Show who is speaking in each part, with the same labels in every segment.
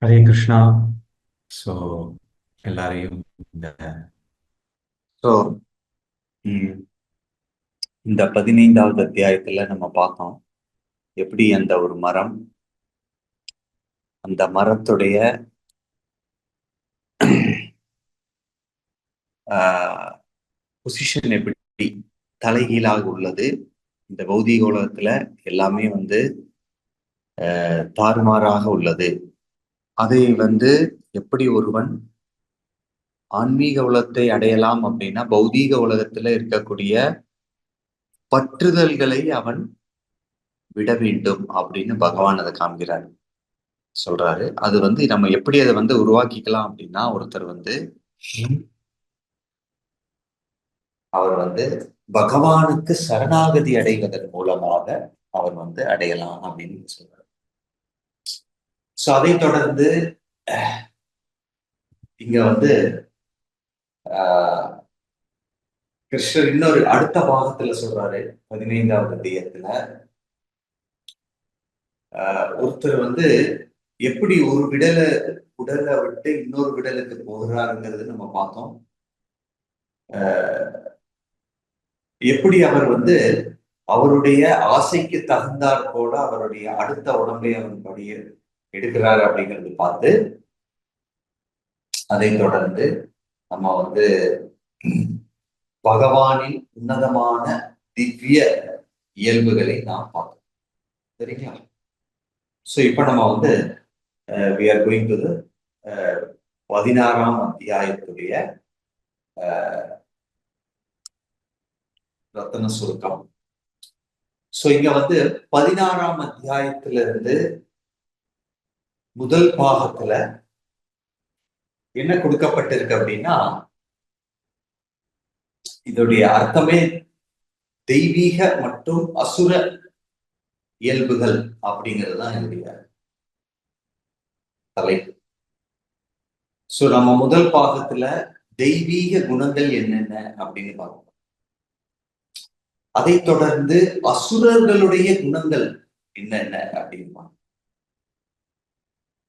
Speaker 1: Hare Krishna. So எல்லாரையும் இந்த
Speaker 2: so இந்த 15வது அத்தியாயத்துல நம்ம பார்த்தோம் எப்படி அந்த ஒரு மரம், அந்த மரத்துடைய பொசிஷன் எப்படி தலைகீழாக உள்ளது. இந்த பௌதீக உலகத்துல எல்லாமே தாறுமாறாக உள்ளது. அதை எப்படி ஒருவன் ஆன்மீக உலகத்தை அடையலாம் அப்படின்னா, பௌதீக உலகத்துல இருக்கக்கூடிய பற்றுதல்களை அவன் விட வேண்டும் அப்படின்னு பகவான் அதை காண்கிறார், சொல்றாரு. அது நம்ம எப்படி அதை உருவாக்கிக்கலாம் அப்படின்னா, ஒருத்தர் அவர் பகவானுக்கு சரணாகதி அடைவதன் மூலமாக அவர் அடையலாம் அப்படின்னு சொல்றார். சோ அதை தொடர்ந்து இங்க ஆஹ் கிருஷ்ணர் இன்னொரு அடுத்த பாகத்துல சொல்றாரு. 15வது அத்தியாயத்துல ஒருத்தர் எப்படி ஒரு உடலை விட்டு இன்னொரு விடலுக்கு போகிறாருங்கிறது நம்ம பார்த்தோம். எப்படி அவர் அவருடைய ஆசைக்கு தகுந்தாற் போல அவருடைய அடுத்த உடம்பை அவர் படிய எடுக்கிறார் அப்படிங்கிறது பார்த்து, அதை தொடர்ந்து நம்ம பகவானின் உன்னதமான திவ்ய இயல்புகளை நாம் பார்த்தோம். சரிங்களா? சோ இப்ப நம்ம we are going to the 16ஆம் அத்தியாயத்துடைய ரத்தன சுருக்கம். சோ இங்க 16ஆம் அத்தியாயத்திலிருந்து முதல் பாகத்துல என்ன கொடுக்கப்பட்டிருக்கு அப்படின்னா, இதோடைய அர்த்தமே தெய்வீக மற்றும் அசுர இயல்புகள் அப்படிங்கிறது தான் என்னுடைய தலைப்பு. சோ நம்ம முதல் பாகத்துல தெய்வீக குணங்கள் என்னென்ன அப்படின்னு பார்ப்போம். அதை தொடர்ந்து அசுரர்களுடைய குணங்கள் என்னென்ன அப்படின்னு.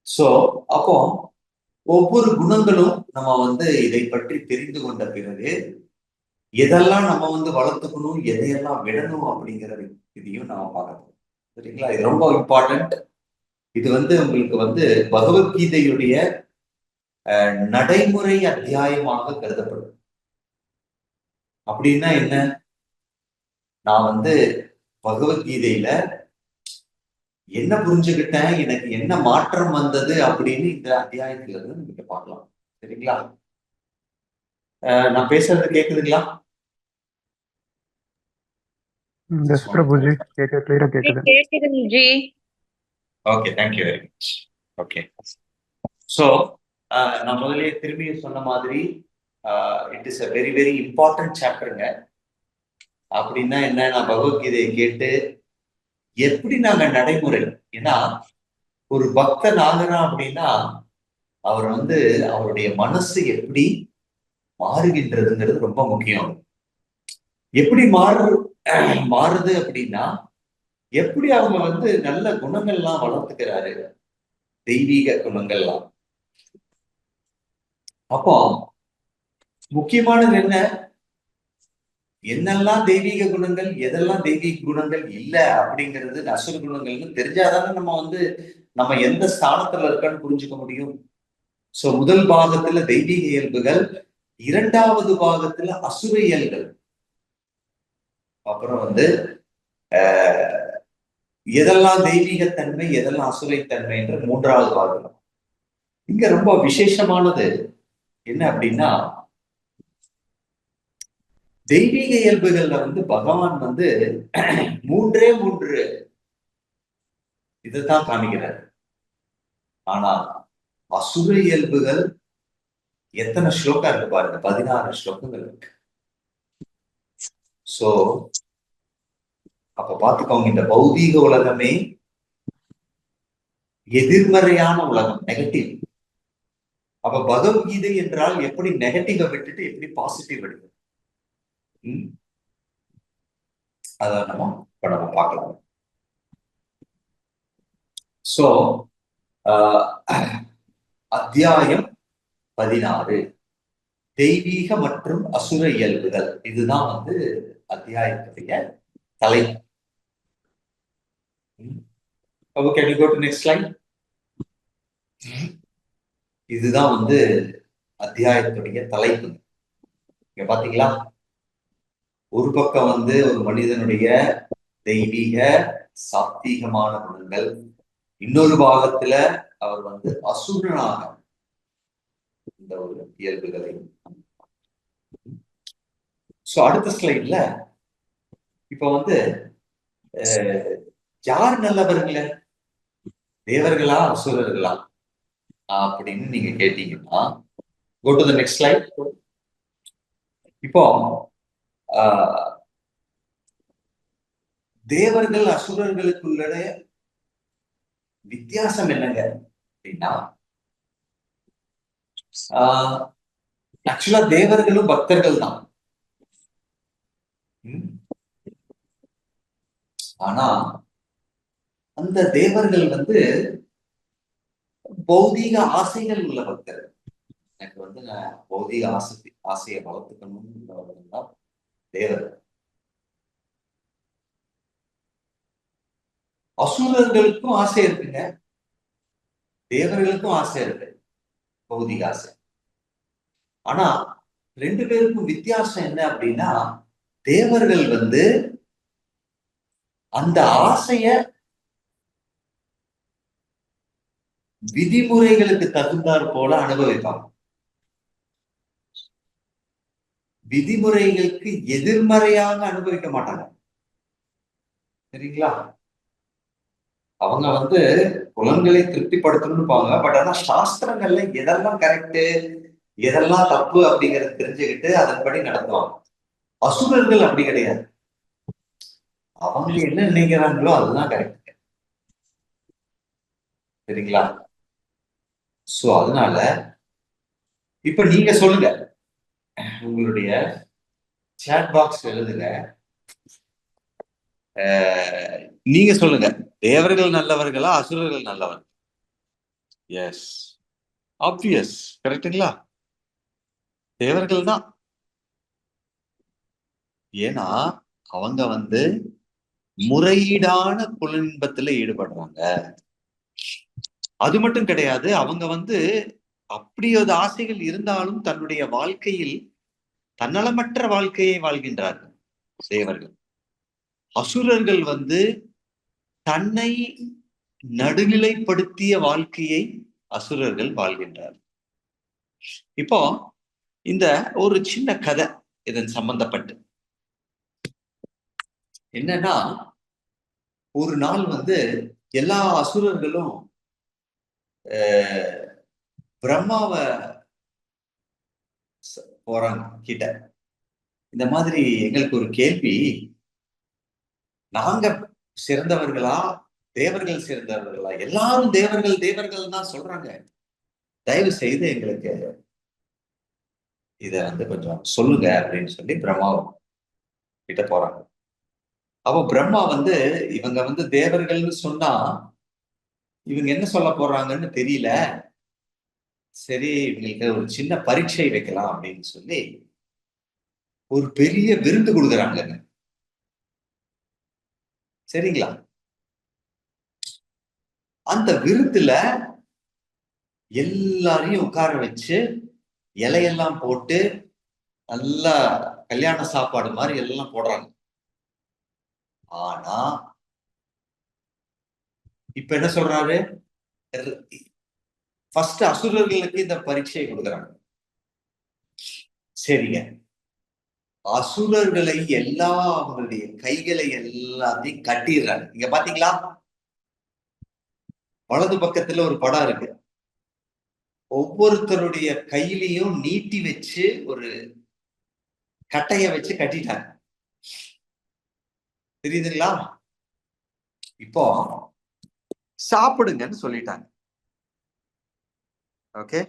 Speaker 2: சோ அப்போ ஒவ்வொரு குணங்களும் நம்ம இதை பற்றி தெரிந்து கொண்ட பிறகு எதெல்லாம் நம்ம வளர்த்துக்கணும், எதையெல்லாம் விடணும் அப்படிங்கிற இதையும் நாம பார்க்கணும். சரிங்களா? இது ரொம்ப இம்பார்ட்டன்ட். இது உங்களுக்கு பகவத்கீதையுடைய நடைமுறை அத்தியாயமாக கருதப்படும். அப்படின்னா என்ன? நான் பகவத்கீதையில என்ன புரிஞ்சுக்கிட்டேன், எனக்கு என்ன மாற்றம் வந்தது அப்படின்னு இந்த அத்தியாயத்துல இருந்து நீங்க பார்க்கலாம். சரிங்களா? நான் பேசுறது கேக்குதுங்களா?
Speaker 3: பிரபுஜி கிளியரா கேக்குது.
Speaker 2: Okay, thank you very much. Okay, so நான் முதலே திரும்பி சொன்ன மாதிரி it is a very very important சாப்டருங்க. அப்படின்னா என்ன, நான் பகவத்கீதையை கேட்டு எப்படி நாங்க நடைமுறை, ஏன்னா ஒரு பக்தன் ஆகிறான் அப்படின்னா அவர் அவருடைய மனசு எப்படி மாறுகின்றதுங்கிறது ரொம்ப முக்கியம். எப்படி மாறுது அப்படின்னா, எப்படி அவங்க நல்ல குணங்கள்லாம் வளர்த்துக்கிறாரு, தெய்வீக குணங்கள்லாம். அப்போ முக்கியமானது என்ன, என்னெல்லாம் தெய்வீக குணங்கள், எதெல்லாம் தெய்வீக குணங்கள் இல்ல அப்படிங்கிறது, அசுர குணங்கள்னு தெரிஞ்சாதானே நம்ம எந்த ஸ்தானத்துல இருக்கன்னு புரிஞ்சுக்க முடியும். சோ முதல் பாகத்துல தெய்வீக இயல்புகள், இரண்டாவது பாகத்துல அசுர இயல்புகள், அப்புறம் எதெல்லாம் தெய்வீகத்தன்மை, எதெல்லாம் அசுரைத்தன்மை என்ற மூன்றாவது பாகம். இங்க ரொம்ப விசேஷமானது என்ன அப்படின்னா, தெய்வீக இயல்புகள்ல பகவான் மூன்றே மூன்று இதுதான் காமிக்கிறார். ஆனா அசுர இயல்புகள் எத்தனை ஸ்லோகா இருக்கு பாருங்க, 16 ஸ்லோகங்கள் இருக்கு. சோ அப்ப பாத்துக்கோங்க, இந்த பௌதீக உலகமே எதிர்மறையான உலகம், நெகட்டிவ். அப்ப பகவத்கீதை என்றால் எப்படி நெகட்டிவ விட்டுட்டு எப்படி பாசிட்டிவ் எடுக்கும், அத நம்ம பார்க்கலாம். சோ அத்தியாயம் 16 தெய்வீக மற்றும் அசுர இயல்புகள். இதுதான் வந்து அத்தியாயத்துடைய தலைப்பு. Okay, can you go to next slide? இதுதான் வந்து அத்தியாயத்துடைய தலைப்பு. இங்க பாத்தீங்களா, ஒரு பக்கம் வந்து ஒரு மனிதனுடைய தெய்வீக சாத்வீகமான குணங்கள், இன்னொரு பாகத்துல அவர் வந்து அசுரனாக இந்த ஒரு இயல்புகளை. சோ அடுத்த ஸ்லைட்ல இப்ப வந்து யார் நல்லவர்கள, தேவர்களா அசுரர்களா அப்படின்னு நீங்க கேட்டீங்கன்னா, go to the next slide. இப்போ தேவர்கள் அசுரர்களுக்குள்ள வித்தியாசம் என்னங்க அப்படின்னா, ஆக்சுவலா தேவர்களும் பக்தர்கள் தான். ஆனா அந்த தேவர்கள் வந்து பௌதீக ஆசைகள் உள்ள பக்தர்கள். எனக்கு வந்து நான் பௌதீக ஆசையை வளர்த்துக்கணும்னு தான் தேவர்கள். அசுரர்களுக்கும் ஆசை இருக்குங்க, தேவர்களுக்கும் ஆசை இருக்கு, பௌதிக ஆசை. ஆனா ரெண்டு பேருக்கும் வித்தியாசம் என்ன அப்படின்னா, தேவர்கள் வந்து அந்த ஆசைய விதிமுறைகளுக்கு தகுந்தாற் போல அனுபவிப்பாங்க. விதிமுறைகளுக்கு எதிர்மறையாக அனுபவிக்க மாட்டாங்க. சரிங்களா? அவங்க வந்து புலன்களை திருப்திப்படுத்தணும்னுப்பாங்க. பட் ஆனா சாஸ்திரங்கள்ல எதெல்லாம் கரெக்டு எதெல்லாம் தப்பு அப்படிங்கறத தெரிஞ்சுக்கிட்டு அதன்படி நடத்துவாங்க. அசுரர்கள் அப்படி கிடையாது. அவங்க என்ன நினைக்கிறாங்களோ அதுதான் கரெக்ட். சரிங்களா? சோ அதனால இப்ப நீங்க சொல்லுங்க, உங்களுடைய சாட் பாக்ஸ் எழுதுங்க, நீங்க சொல்லுங்க, தேவர்கள் நல்லவர்களா அசுரர்கள் நல்லவர்? எஸ், ஆப்வியஸ், கரெக்டுங்களா? தேவர்கள் தான். ஏன்னா அவங்க வந்து முறையீடான புலன்பத்துல ஈடுபடுறாங்க. அது மட்டும் கிடையாது, அவங்க வந்து அப்படி ஒரு ஆசைகள் இருந்தாலும் தன்னுடைய வாழ்க்கையில் தன்னலமற்ற வாழ்க்கையை வாழ்கின்றார்கள் தேவர்கள். அசுரர்கள் வந்து தன்னை நடுநிலைப்படுத்திய வாழ்க்கையை அசுரர்கள் வாழ்கின்றார்கள். இப்போ இந்த ஒரு சின்ன கதை இதன் சம்பந்தப்பட்டு என்னன்னா, ஒரு நாள் வந்து எல்லா அசுரர்களும் பிரம்மாவை போறாங்க கிட்ட. இந்த மாதிரி எங்களுக்கு ஒரு கேள்வி, நாங்க சிறந்தவர்களா தேவர்கள் சிறந்தவர்களா? எல்லாரும் தேவர்கள் தேவர்கள் தான் சொல்றாங்க, தயவு செய்து எங்களுக்கு இத வந்து கொஞ்சம் சொல்லுங்க அப்படின்னு சொல்லி பிரம்மா கிட்ட போறாங்க. அப்போ பிரம்மா வந்து இவங்க வந்து தேவர்கள்னு சொன்னா இவங்க என்ன சொல்ல போறாங்கன்னு தெரியல, சரி இவங்களுக்கு ஒரு சின்ன பரீட்சை வைக்கலாம் அப்படின்னு சொல்லி ஒரு பெரிய விருந்து கொடுக்குறாங்க. சரிங்களா? அந்த விருந்துல எல்லாரையும் உட்கார வச்சு இலையெல்லாம் போட்டு நல்லா கல்யாண சாப்பாடு மாதிரி எல்லாம் போடுறாங்க. ஆனா இப்ப என்ன சொல்றாரு, ஃபர்ஸ்ட் அசுரர்களுக்கு இந்த பரீட்சையை கொடுக்குறாங்க. சரிங்க, அசுரர்களை எல்லா அவங்களுடைய கைகளை எல்லாத்தையும் கட்டிடுறாங்க. இங்க பாத்தீங்களா, வலது பக்கத்துல ஒரு படம் இருக்கு. ஒவ்வொருத்தருடைய கையிலையும் நீட்டி வச்சு ஒரு கட்டைய வச்சு கட்டிட்டாங்க. தெரியுதுங்களா? இப்போ சாப்பிடுங்கன்னு சொல்லிட்டாங்க. ஓகே,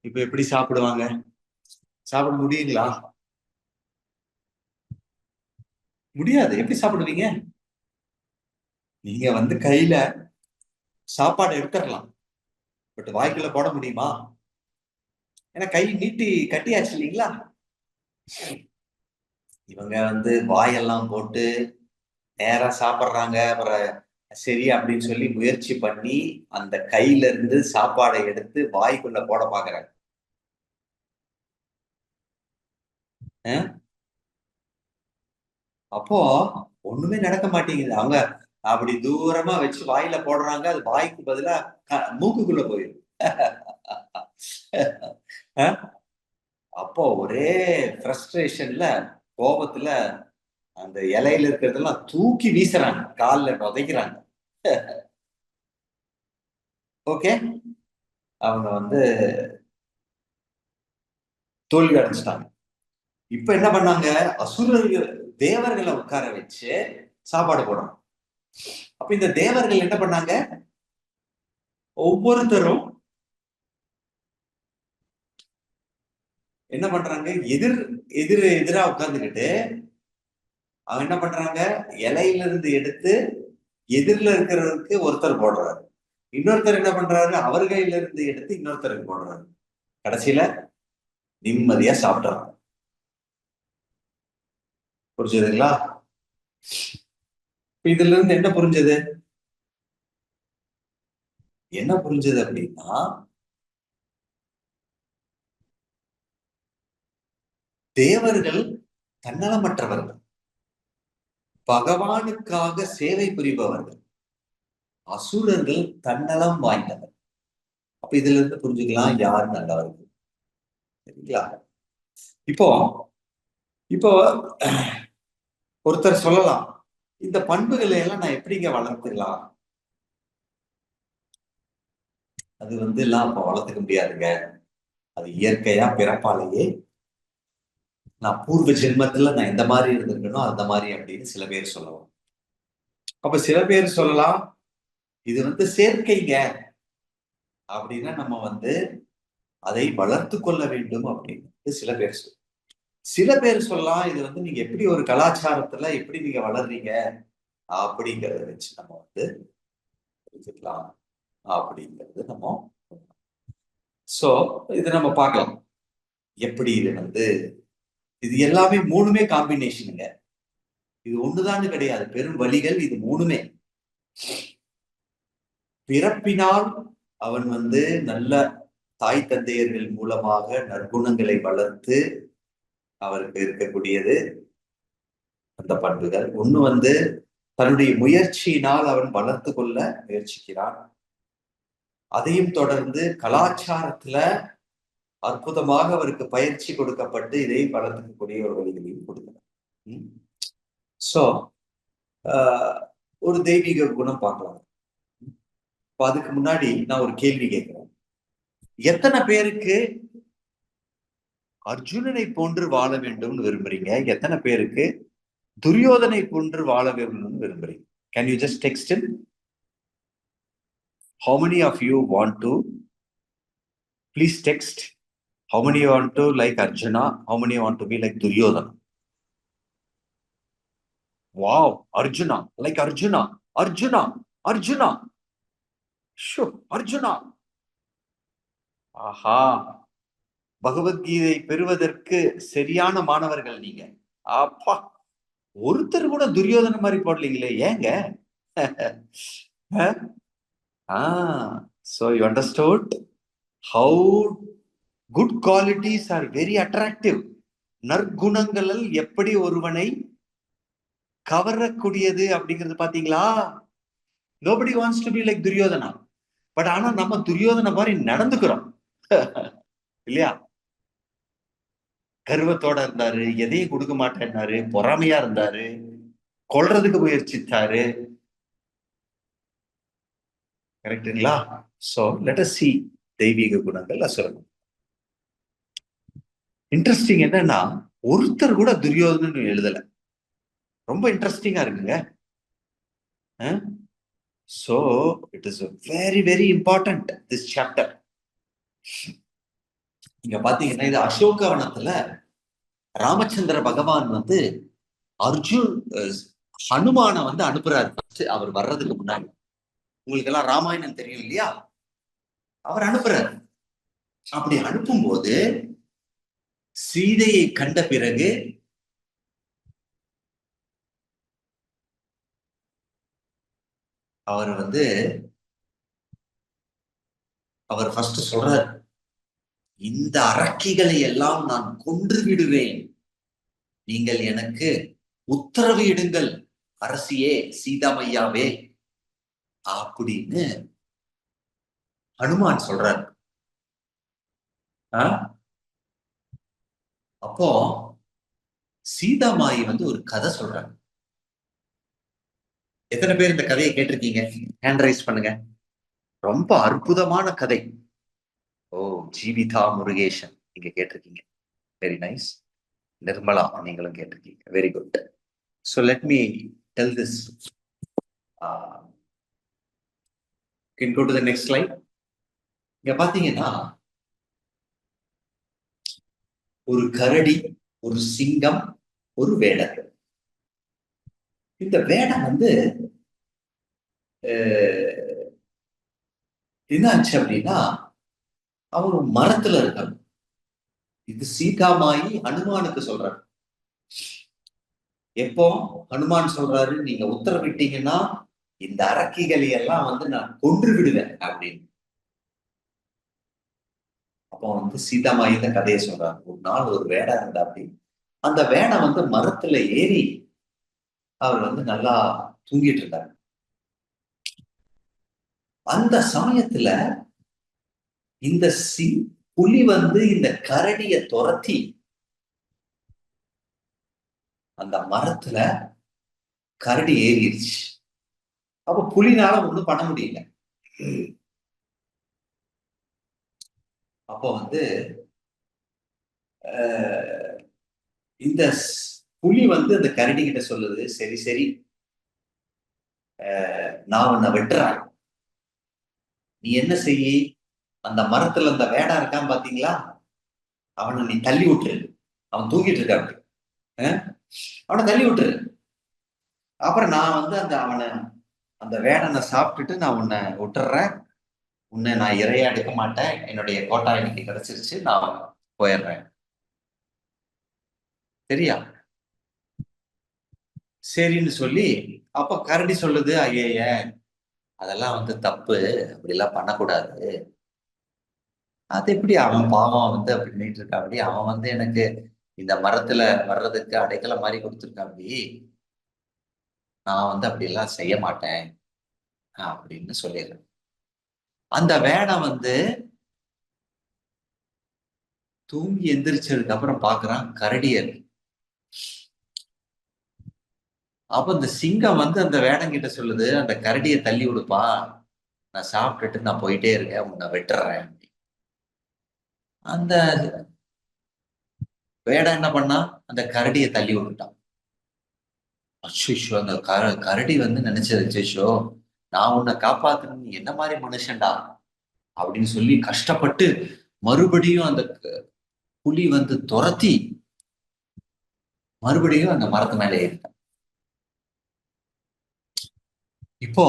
Speaker 2: இப்ப எப்படி சாப்பிடுவாங்க? சாப்பிட முடியுங்களா? முடியாது. எப்படி சாப்பிடுவீங்க? நீங்க வந்து கையில சாப்பாடு எடுத்துடலாம், பட் வாய்க்குள்ள போட முடியுமா? ஏன்னா கை நீட்டி கட்டியாச்சு இல்லைங்களா? இவங்க வந்து வாயெல்லாம் போட்டு நேரா சாப்பிட்றாங்க. அப்புறம் சரி அப்படின்னு சொல்லி முயற்சி பண்ணி அந்த கையில இருந்து சாப்பாடை எடுத்து வாய்க்குள்ள போட பாக்குறாங்க. அப்போ ஒண்ணுமே நடக்க மாட்டேங்குது. அவங்க அப்படி தூரமா வச்சு வாயில போடுறாங்க, அது வாய்க்கு பதிலா மூக்குக்குள்ள போயிடும். அப்போ ஒரே ஃப்ரஸ்ட்ரேஷன்ல, கோபத்துல அந்த இலையில இருக்கிறதெல்லாம் தூக்கி வீசுறாங்க, காலில் உதைக்கிறாங்க. ஓகே, அவங்க வந்து தோல்வி அடைஞ்சிட்டாங்க. இப்ப என்ன பண்ணாங்க, அசுரர்கள் தேவர்களை உட்கார வச்சு சாப்பாடு போடுறாங்க. அப்ப இந்த தேவர்கள் என்ன பண்ணாங்க, ஒவ்வொருத்தரும் என்ன பண்றாங்க, எதிரா உட்கார்ந்துக்கிட்டு அவங்க என்ன பண்றாங்க, இலையில இருந்து எடுத்து எதிரில இருக்கிறவருக்கு ஒருத்தர் போடுறாரு, இன்னொருத்தர் என்ன பண்றாரு, அவர் கையில இருந்து எடுத்து இன்னொருத்தருக்கு போடுறாரு. கடைசியில நிம்மதியா சாப்பிடுறாங்க. புரிஞ்சதுங்களா? இதுல இருந்து என்ன புரிஞ்சது, என்ன புரிஞ்சது அப்படின்னா, தேவர்கள் தன்னலமற்றவர்கள், பகவானுக்காக சேவை புரிபவர்கள். அசுரர்கள் தன்னலம் வாய்ந்தவர். அப்ப இதுல இருந்து புரிஞ்சுக்கலாம் யார் நல்லவர்கள். சரிங்களா? இப்போ இப்போ ஒருத்தர் சொல்லலாம், இந்த பண்புகளை எல்லாம் நான் எப்படிங்க வளர்த்துக்கலாம்? அது வந்து எல்லாம் அப்ப வளர்த்துக்க முடியாதுங்க, அது இயற்கையா பிறப்பாலேயே நான் பூர்வ ஜென்மத்துல நான் எந்த மாதிரி இருந்திருக்கணும் அந்த மாதிரி அப்படின்னு சில பேர் சொல்லலாம். அப்ப சில பேர் சொல்லலாம் இது வந்து சேர்க்கைங்க அப்படின்னா நம்ம வந்து அதை வளர்த்து கொள்ள வேண்டும் அப்படின்னு சில பேர் சொல்ல. சில பேர் சொல்லலாம் இது வந்து நீங்க எப்படி ஒரு கலாச்சாரத்துல எப்படி நீங்க வளர்றீங்க அப்படிங்கிறத வச்சு நம்ம வந்து தெரிஞ்சுக்கலாம் அப்படிங்கிறது நம்ம. சோ இது நம்ம பார்க்கலாம் எப்படி இது வந்து, இது எல்லாமே மூணுமே காம்பினேஷனுங்க. இது ஒண்ணுதான்னு கிடையாது, பெரும் வழிகள் இது மூணுமே. பிறப்பினால் அவன் வந்து நல்ல தாய் தந்தையர்கள் மூலமாக நற்குணங்களை வளர்த்து அவருக்கு இருக்கக்கூடியது அந்த பண்புகள். ஒண்ணு வந்து தன்னுடைய முயற்சியினால் அவன் வளர்த்து கொள்ள முயற்சிக்கிறான். அதையும் தொடர்ந்து கலாச்சாரத்துல அற்புதமாக அவருக்கு பயிற்சி கொடுக்கப்பட்டு இதை வளர்த்துக்கக்கூடிய ஒரு வழிகளையும் கொடுக்கிறார். சோ ஒரு தெய்வீக குணம் பார்க்கலாம். இப்ப அதுக்கு முன்னாடி நான் ஒரு கேள்வி கேட்கிறேன், எத்தனை பேருக்கு அர்ஜுனனை போன்று வாழ வேண்டும்னு விரும்புறீங்க? எத்தனை பேருக்கு துரியோதனை போன்று வாழ வேண்டும்னு விரும்புறீங்க? Can you just text in? How many of you want to? Please text. How many want to like Arjuna? How many want to be like Duryodhana? Wow, Arjuna, like Arjuna, Arjuna, Arjuna. Sure, Arjuna. ஆஹா, பகவத்கீதை பெறுவதற்கு சரியான மாணவர்கள் நீங்க. அப்பா, ஒருத்தர் கூட துரியோதன மாதிரி போடலீங்களே, ஏங்க? So you understood how good qualities are very attractive. நற்குணங்கள் எப்படி ஒருவனை கவரக்கூடியது அப்படிங்கிறது பாத்தீங்களா? Nobody wants to be like Duryodhana, but ஆனா நம்ம துரியோதன மாதிரி நடந்துக்கிறோம் இல்லையா? கர்வத்தோட இருந்தாரு, எதையும் கொடுக்க மாட்டேன்னாரு, பொறாமையா இருந்தாரு, கொல்றதுக்கு முயற்சித்தாரு. கரெக்டுங்களா? சோ லெட் அஸ் see தெய்வீக குணங்கள் அசுரங்கள். இன்ட்ரெஸ்டிங் என்னன்னா, ஒருத்தர் கூட துரியோதனன் எழுதல. ரொம்ப இன்ட்ரெஸ்டிங்கா இருக்குங்க. So it is a very very important this chapter. இங்க பாத்தீங்கன்னா இது அசோகவனத்துல ராமச்சந்திர பகவான் வந்து ஹனுமான வந்து அனுப்புறாரு அவர் வர்றதுக்கு முன்னாடி. உங்களுக்கு எல்லாம் ராமாயணம் தெரியும் இல்லையா? அவர் அனுப்புறார். அப்படி அனுப்பும்போது சீதையை கண்ட பிறகு அவர் அவர் ஃபர்ஸ்ட் சொல்றார், இந்த அரக்கிகளை எல்லாம் நான் கொன்று விடுவேன், நீங்கள் எனக்கு உத்தரவு இடுங்கள் அரசியே, சீதாமையாவே அப்படின்னு ஹனுமான் சொல்றார். அப்போ சீதாமாயி ஒரு கதை சொல்றாங்க. எத்தனை பேர் இந்த கதையை கேட்டிருக்கீங்க? ஹேண்ட் ரைஸ் பண்ணுங்க. ரொம்ப அற்புதமான கதை. ஓ, ஜீவிதா முருகேஷன் நீங்க கேட்டிருக்கீங்க. Very nice. நிர்மலா நீங்களும் கேட்டிருக்கீங்க. Very good. So let me tell this. Can go to the next slide. இங்க பாத்தீங்கன்னா ஒரு கரடி, ஒரு சிங்கம், ஒரு வேடன். இந்த வேடன் என்னாச்சு அப்படின்னா அவர் மரத்துல இருக்காரு. இது சீதாமாயி ஹனுமானுக்கு சொல்றாரு. எப்போ ஹனுமான் சொல்றாரு, நீங்க உத்தரவிட்டீங்கன்னா இந்த அரக்கிகளை எல்லாம் நான் கொன்று விடுவேன் அப்படின்னு. அப்போ சீதாமாயி இந்த கதையை சொல்றாரு. ஒரு நாள் ஒரு வேடா இருந்தா அப்படி. அந்த வேடை மரத்துல ஏறி அவர் நல்லா தூங்கிட்டு இருந்தார். அந்த சமயத்துல இந்த புலி இந்த கரடிய துரத்தி அந்த மரத்துல கரடி ஏறிடுச்சு. அப்ப புலினால ஒண்ணும் பண்ண முடியல. அப்போ இந்த புலி அந்த கரடி கிட்ட சொல்லுது, சரி சரி நான் உன்னை வெட்டுறேன், நீ என்ன செய்ய, அந்த மரத்துல அந்த வேடா இருக்கான் பாத்தீங்களா, அவனை நீ தள்ளி விட்டுரு, அவன் தூங்கிட்டு இருக்க, அவனை தள்ளி விட்டுரு. அப்புறம் நான் அவனை அந்த வேடனை சாப்பிட்டுட்டு நான் உன்னை விட்டுறேன், உன்னை நான் இறையா எடுக்க மாட்டேன், என்னுடைய கோட்டா இன்னைக்கு கிடைச்சிருச்சு, நான் போயிடுறேன், சரியா? சரின்னு சொல்லி அப்ப கரடி சொல்லுது, ஐய அதெல்லாம் தப்பு, அப்படிலாம் பண்ணக்கூடாது. அது எப்படி அவன் பாவம் அப்படி பண்ணிட்டு இருக்கா, அப்படி அவன் எனக்கு இந்த மரத்துல வர்றதுக்கு அடைக்கல மாதிரி கொடுத்துருக்கான், அப்படி நான் அப்படியெல்லாம் செய்ய மாட்டேன் அப்படின்னு சொல்லிடுறேன். அந்த வேடம் தூங்கி எந்திரிச்சதுக்கு அப்புறம் பாக்குறான் கரடியர். அப்ப இந்த சிங்கம் அந்த வேடம் கிட்ட சொல்லுது, அந்த கரடியை தள்ளி விடுப்பா, நான் சாப்பிட்டுட்டு நான் போயிட்டே இருக்கேன், உன்னை வெட்டுறேன். அந்த வேடம் என்ன பண்ணா, அந்த கரடியை தள்ளி விட்டுட்டான். அச்சோ, அந்த கரடி நினைச்சது, அச்சோ நான் உன்னை காப்பாத்தணும், என்ன மாதிரி மனுஷன்டா அப்படின்னு சொல்லி கஷ்டப்பட்டு மறுபடியும் அந்த புலி துரத்தி மறுபடியும் அந்த மரத்து மேலே ஏறிட்டான். இப்போ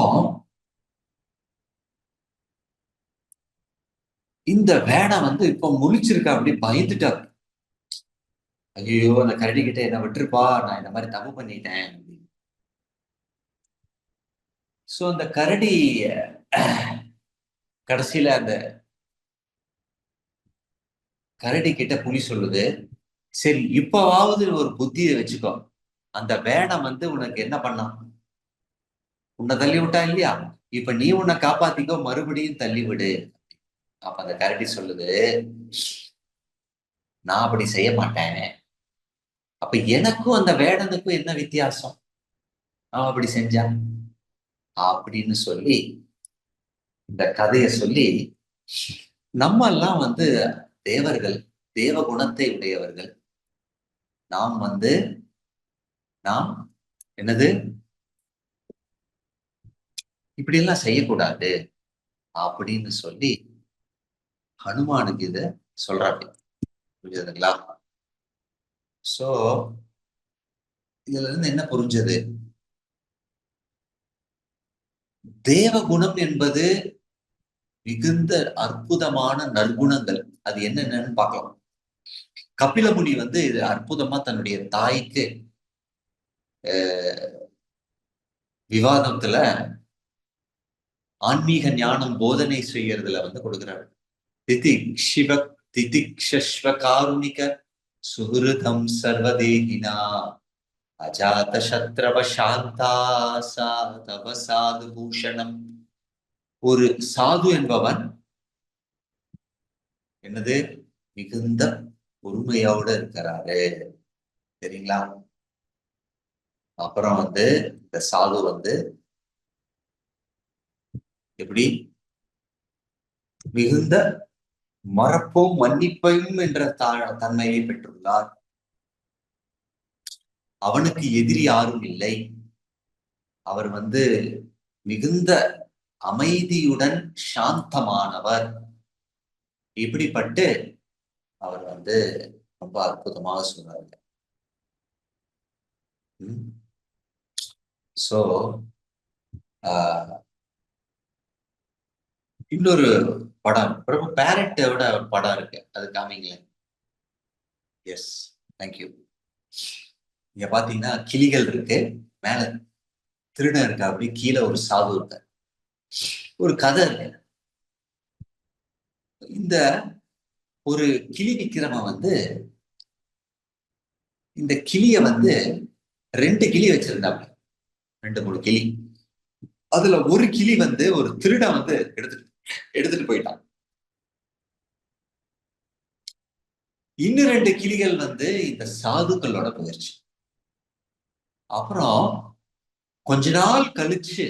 Speaker 2: இந்த வேடம் இப்போ முழிச்சிருக்கா, அப்படி பயந்துட்டா, ஐயோ அந்த கரடி கிட்ட என்ன விட்டுருப்பா, நான் இந்த மாதிரி தப்பு பண்ணிட்டேன். சோ அந்த கரடி கடைசியில அந்த கரடி கிட்ட புலி சொல்லுது, சரி இப்பவாவது ஒரு புத்தியை வச்சுக்கோ, அந்த வேடம் உனக்கு என்ன பண்ணான், உன்னை தள்ளி விட்டா இல்லையா, இப்ப நீ உன்னை காப்பாத்திக்கோ, மறுபடியும் தள்ளி விடு. அப்ப அந்த கரடி சொல்லுது, நான் அப்படி செய்ய மாட்டேன், அப்ப எனக்கும் அந்த வேடனுக்கும் என்ன வித்தியாசம், அவன் அப்படி செஞ்சான் அப்படின்னு சொல்லி இந்த கதையை சொல்லி, நம்ம எல்லாம் தேவர்கள், தேவ குணத்தை உடையவர்கள், நாம் நாம் என்னது இப்படி எல்லாம் செய்யக்கூடாது அப்படின்னு சொல்லி ஹனுமானுக்கு இத சொல்றாங்க. புரியுதுங்களா? சோ இதுல இருந்து என்ன புரிஞ்சது, தேவ குணம் என்பது மிகுந்த அற்புதமான நற்குணங்கள். அது என்னென்னு பார்க்கலாம். கபில முனி இது அற்புதமா தன்னுடைய தாய்க்கு விவாதத்துல ஆன்மீக ஞானம் போதனை செய்யறதுல கொடுக்கிறார். திதிக்ஷஸ்வகாருணிக சுஹிருதம் சர்வதேகினா அஜாத சத்ரவ சாந்தா சாதவ சாது பூஷணம். ஒரு சாது என்பவன் என்னது மிகுந்த பொறுமையோட இருக்கிறாரு, சரிங்களா? அப்புறம் இந்த சாது எப்படி மிகுந்த மறப்போம் மன்னிப்பையும் என்ற தன்மையை பெற்றுள்ளார். அவனுக்கு எதிரி யாரும் இல்லை. அவர் மிகுந்த அமைதியுடன் சாந்தமானவர். இப்படிப்பட்டு அவர் ரொம்ப அற்புதமாக சொல்றாரு. சோ இன்னொரு படம் பிரபு பேரட்டோட ஒரு படம் இருக்கு, அது காமிங்களேன். S, thank you. இங்க பாத்தீங்கன்னா கிளிகள் இருக்கு, மேல திருடன் இருக்கு, அப்படி கீழே ஒரு சாது இருக்கு. ஒரு கதை இருக்கு. இந்த ஒரு கிளி விக்கிரம இந்த கிளிய 2 கிளி வச்சிருந்தாங்க, 2-3 கிளி. அதுல ஒரு கிளி ஒரு திருடன் எடுத்துட்டு போயிட்டான். இன்னும் 2 கிளிகள் இந்த சாதுக்களோட போயிடுச்சு. அப்புறம் கொஞ்ச நாள் கழிச்சு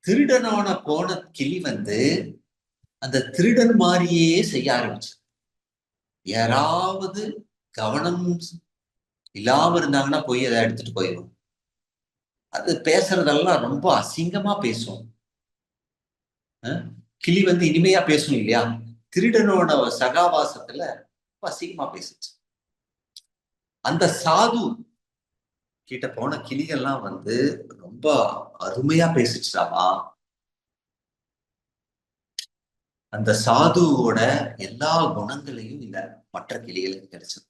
Speaker 2: திருடனோட போன கிளி அந்த திருடன் மாதிரியே செய்ய ஆரம்பிச்சு. யாராவது கவனம் இல்லாம இருந்தாங்கன்னா போய் அதை எடுத்துட்டு போயிடும். அது பேசுறதெல்லாம் ரொம்ப அசிங்கமா பேசும். கிளி இனிமையா பேசணும் இல்லையா? திருடனோட சகாவாசத்துல அசிங்கமா பேசுச்சு. அந்த சாது கிட்ட போன கிளிகள்லாம் ரொம்ப அருமையா பேசிச்சாமா. அந்த சாதுவோட எல்லா குணங்களையும் இந்த மற்ற கிளிகளுக்கு கிடைச்சது.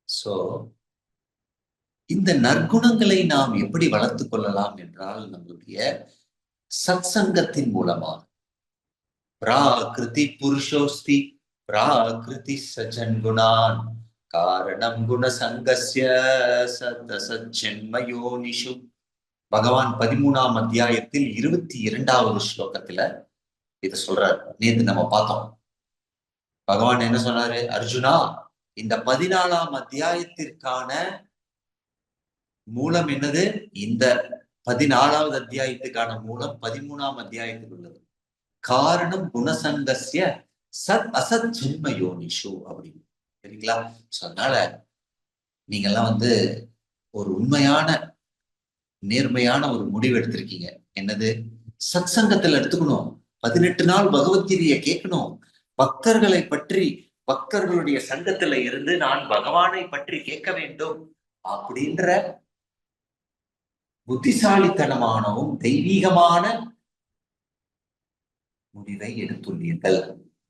Speaker 2: சோ இந்த நற்குணங்களை நாம் எப்படி வளர்த்துக் கொள்ளலாம் என்றால் நம்மளுடைய சத்சங்கத்தின் மூலமாக. பிராகிருதி புருஷோஸ்தி பிராகிருதி சஜன் குணான் காரணம் குணசங்கஸ்ய சத்ஜன்மயோனிஷு. பகவான் 13ஆம் அத்தியாயத்தில் 22வது ஸ்லோகத்துல இத சொல்றாரு. நேத்து நம்ம பார்த்தோம். பகவான் என்ன சொன்னாரு? அர்ஜுனா, இந்த 14ஆம் அத்தியாயத்திற்கான மூலம் என்னது? இந்த 14வது அத்தியாயத்துக்கான மூலம் 13ஆம் அத்தியாயத்தில் உள்ளது. காரணம் குணசங்கஸ்ய சத் அசத் ஜென்ம யோனிஷு அப்படின்னு, சரிங்களா? அதனால நீங்கெல்லாம் ஒரு உண்மையான நேர்மையான ஒரு முடிவு எடுத்திருக்கீங்க. என்னது? சத் சங்கத்துல எடுத்துக்கணும். 18 நாள் பகவத்கீதையை கேட்கணும். பக்தர்களை பற்றி, பக்தர்களுடைய சங்கத்துல இருந்து நான் பகவானை பற்றி கேட்க வேண்டும் அப்படின்ற புத்திசாலித்தனமானவும் தெய்வீகமான முடிவை எடுத்துள்ளீர்கள்.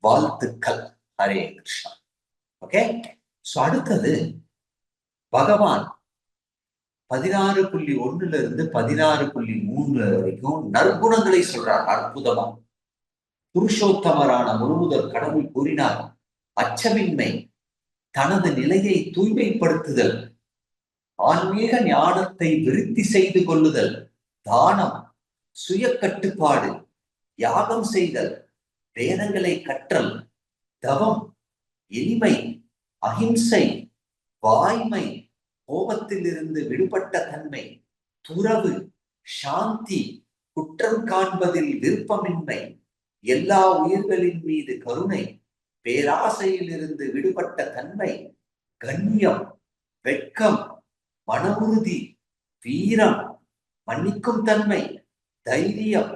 Speaker 2: வாழ்த்துக்கள். ஹரே கிருஷ்ணா. ஓகே. சோ அடுத்தது பகவான் 16.1 இருந்து 16.3 வரைக்கும் நற்குணங்களை சொல்றார். அற்புதமா புருஷோத்தமரான முழுமுதல் கடவுள் கூறினார், அச்சமின்மை, தனது நிலையை தூய்மைப்படுத்துதல், ஆன்மீக ஞானத்தை விருத்தி செய்து கொள்ளுதல், தானம், சுய கட்டுப்பாடு, யாகம் செய்தல், வேதங்களை கற்றல், தவம், எளிமை, அகிம்சை, வாய்மை, கோபத்தில் இருந்து விடுபட்ட தன்மை, துறவு, சாந்தி, குற்றம் காண்பதில் விருப்பமின்மை, எல்லா உயிர்களின் மீது கருணை, பேராசையில் இருந்து விடுபட்ட தன்மை, கண்ணியம், வெட்கம், மன உறுதி, வீரம், மன்னிக்கும் தன்மை, தைரியம்,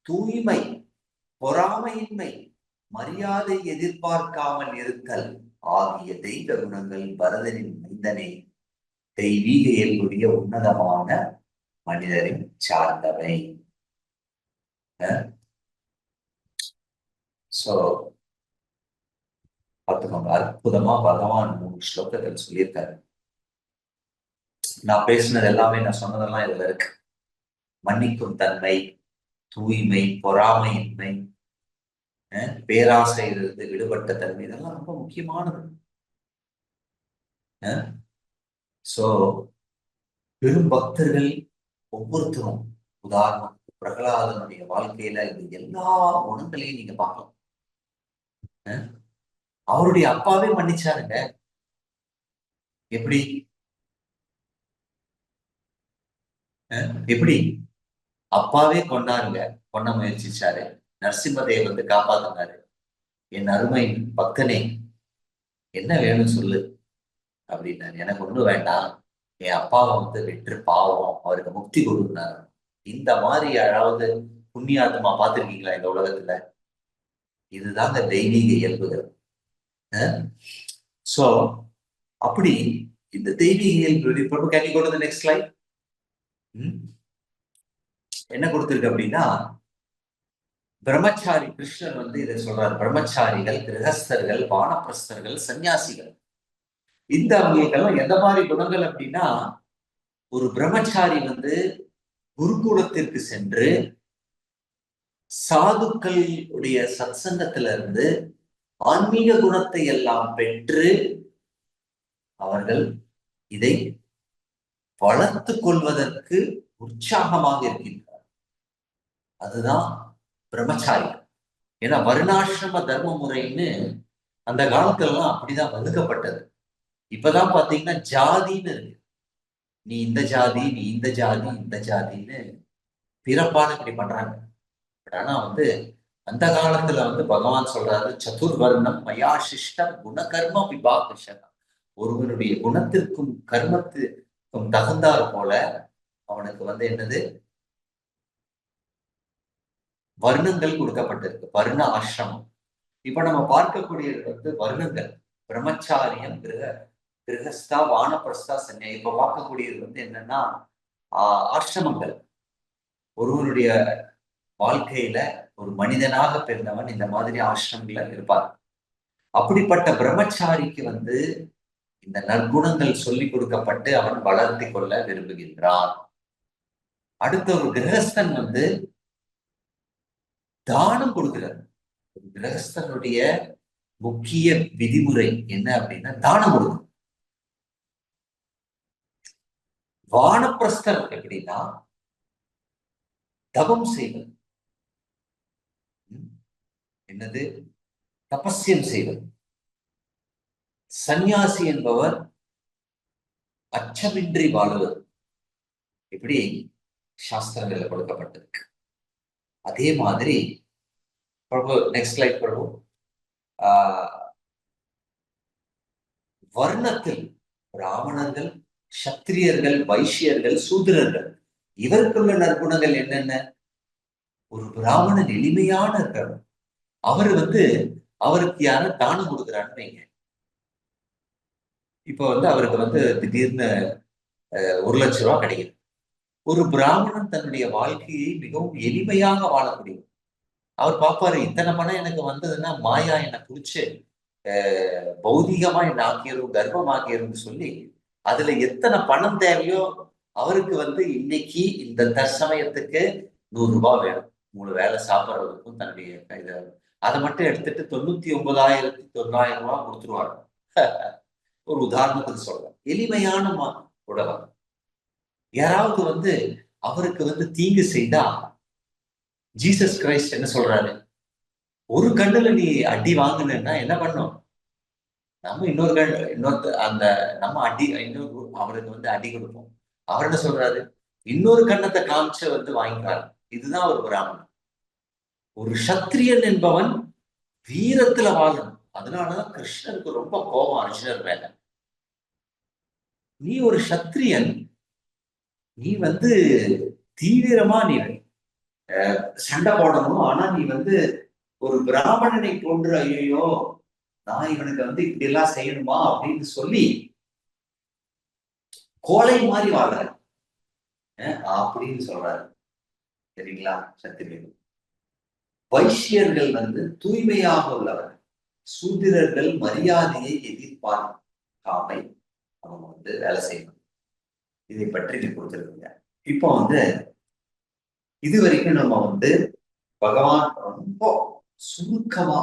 Speaker 2: தூய்மை, பொறாமையின்மை, மரியாதை எதிர்பார்க்காமல் இருத்தல் ஆகிய தெய்வ குணங்கள் பரதனின் மைந்தனே தெய்வீக இயல்புடைய உன்னதமான மனிதரின் சார்ந்தவை. சோ பார்த்துக்கோங்க, அற்புதமா பகவான் 3 ஸ்லோகத்தில் சொல்லியிருக்காரு. நான் பேசினது எல்லாமே, நான் சொன்னதெல்லாம் இதுல இருக்கு. மன்னிக்கும் தன்மை, தூய்மை, பொறாமையின்மை, பேராசையிலிருந்து விடுபட்ட தன்மை, இதெல்லாம் ரொம்ப முக்கியமானது. சோ பெரும் பக்தர்கள் ஒவ்வொருத்தரும், உதாரணம் பிரகலாதனுடைய வாழ்க்கையில இந்த எல்லா குணங்களையும் நீங்க பார்க்கலாம். அவருடைய அப்பாவே மன்னிச்சாருங்க. எப்படி எப்படி அப்பாவே கொண்டாருங்க, கொண்ட முயற்சிச்சாரு. நரசிம்மதேவ் வந்து காப்பாத்தினாரு. என் அருமை பக்தனே, என்ன வேணும் சொல்லு அப்படின்னாரு. எனக்கு ஒண்ணும் வேண்டாம், என் அப்பாவை வந்து வெற்று பாவம், அவருக்கு முக்தி கொடுக்குறாரு. இந்த மாதிரி யாராவது புண்ணியாத்மா பார்த்திருக்கீங்களா இந்த உலகத்துல? இதுதாங்க தெய்வீக இயல்புகள். சோ அப்படி இந்த தெய்வீக இயல்பு can you go to the next slide. என்ன கொடுத்திருக்கு அப்படின்னா, பிரம்மச்சாரி, கிருஷ்ணர் வந்து இதை சொல்றாரு. பிரம்மச்சாரிகள், கிரகஸ்தர்கள், வானப்பிரஸ்தர்கள், சன்னியாசிகள், இந்த அவங்களுக்கெல்லாம் எந்த மாதிரி குணங்கள் அப்படின்னா, ஒரு பிரம்மச்சாரி வந்து குருகுலத்திற்கு சென்று சாதுக்களுடைய சத்சங்கத்தில இருந்து ஆன்மீக குணத்தை எல்லாம் பெற்று அவர்கள் இதை வளர்த்து கொள்வதற்கு உற்சாகமாக இருக்கின்றார். அதுதான் பிரம்மச்சாரி. ஏன்னா வருணாசிரம தர்ம முறைன்னு அந்த காலத்துல எல்லாம் அப்படிதான் வகுக்கப்பட்டது. இப்பதான் பாத்தீங்கன்னா ஜாதின்னு இருக்கு. நீ இந்த ஜாதி, நீ இந்த ஜாதி, இந்த ஜாதின்னு பிறப்பான இப்படி பண்றாங்க. ஆனா வந்து அந்த காலத்துல வந்து பகவான் சொல்றாரு, சதுர்வர்ணம் மயா சிஷ்டம் குணகர்ம விபாகஷம். ஒருவனுடைய குணத்திற்கும் கர்மத்திற்கும் தகுந்தாற் போல அவனுக்கு வந்து என்னது, வர்ணங்கள் கொடுக்கப்பட்டிருக்கு. வர்ண ஆசிரமம். இப்ப நம்ம பார்க்கக்கூடியது வந்து வர்ணங்கள். பிரம்மச்சாரியம், கிரகஸ்தா, வானப்பிரஸ்தா, சன்னியா. இப்ப பார்க்கக்கூடியது வந்து என்னன்னா ஆசிரமங்கள். ஒருவனுடைய வாழ்க்கையில ஒரு மனிதனாக பிறந்தவன் இந்த மாதிரி ஆசிரமங்கள இருப்பார். அப்படிப்பட்ட பிரம்மச்சாரிக்கு வந்து இந்த நற்குணங்கள் சொல்லிக் கொடுக்கப்பட்டு அவன் வளர்த்தி கொள்ள விரும்புகின்றான். அடுத்த ஒரு கிரகஸ்தன் வந்து தானம் கொடுக்கிறார். கிரகஸ்தனுடைய முக்கிய விதிமுறை என்ன அப்படின்னா தானம் கொடுக்கும். வானப்பிரஸ்தர் எப்படின்னா தவம் செய்வது. என்னது? தபஸ்யம் செய்வது. சந்நியாசி என்பவர் அச்சமின்றி வாழுவது. இப்படி சாஸ்திரங்கள்ல கொடுக்கப்பட்டிருக்கு. அதே மாதிரி பிரபு, நெக்ஸ்ட் ஸ்லைட் பிரபு. வர்ணத்தில் பிராமணர்கள், சத்திரியர்கள், வைசியர்கள், சூத்திரர்கள், இவருக்குள்ள நற்குணங்கள் என்னென்ன? ஒரு பிராமணன் எளிமையான இருக்கிறார். அவர் வந்து அவருக்கு யாரும் தானம் கொடுக்குறான்னு வைங்க. இப்ப வந்து அவருக்கு வந்து திடீர்னு 1 லட்சம் ரூபாய் கிடைக்குது. ஒரு பிராமணன் தன்னுடைய வாழ்க்கையை மிகவும் எளிமையாக வாழக்கூடியவர். அவர் பார்ப்பாரு, இத்தனை பணம் எனக்கு வந்ததுன்னா மாயா என்னை குடிச்சு பௌதிகமா என்ன ஆக்கிரும், கர்ப்பமாக்கிரும்னு சொல்லி அதுல எத்தனை பணம் தேவையோ அவருக்கு வந்து இன்னைக்கு இந்த தற்சமயத்துக்கு 100 ரூபாய் வேணும் 3 வேலை சாப்பிட்றதுக்கும் தன்னுடைய இதை அதை மட்டும் எடுத்துட்டு 99,900 ரூபாய் கொடுத்துருவாங்க. ஒரு உதாரணத்துக்கு சொல்றேன். எளிமையான உடகம். யாராவது வந்து அவருக்கு வந்து தீங்கு செய்தா ஜீசஸ் கிரைஸ்ட் என்ன சொல்றாரு? ஒரு கண்ணுல நீ அடி வாங்கினா என்ன பண்ணும்? நம்ம அந்த நம்ம அடி அவருக்கு வந்து அடி கொடுப்போம். அவர் என்ன சொல்றாரு? இன்னொரு கண்ணத்தை காமிச்சு வந்து வாங்கிக்கிறாரு. இதுதான் ஒரு பிராமணன். ஒரு சத்திரியன் என்பவன் வீரத்துல வாழணும். அதனாலதான் கிருஷ்ணருக்கு ரொம்ப கோபம் அர்ஜுனர் மேல. நீ ஒரு சத்திரியன், நீ வந்து தீவிரமா நீ சண்டை போடணும். ஆனா நீ வந்து ஒரு பிராமணனை போன்று ஐயோ நான் இவனுக்கு வந்து இப்படி எல்லாம் செய்யணுமா அப்படின்னு சொல்லி கோழை மாதிரி வாழ்றாரு அப்படின்னு சொல்றாரு. சரிங்களா? சத்திரியன். வைசியர்கள் வந்து தூய்மையாக உள்ளவர், சூத்திரர்கள் மரியாதையை எதிர்பார்க்காமை அவங்க வந்து வேலை செய்யணும். இதை பற்றி நீ கொடுத்துருக்கீங்க. இப்போ வந்து இது வரைக்கும் நம்ம வந்து பகவான் ரொம்ப சுருக்கமா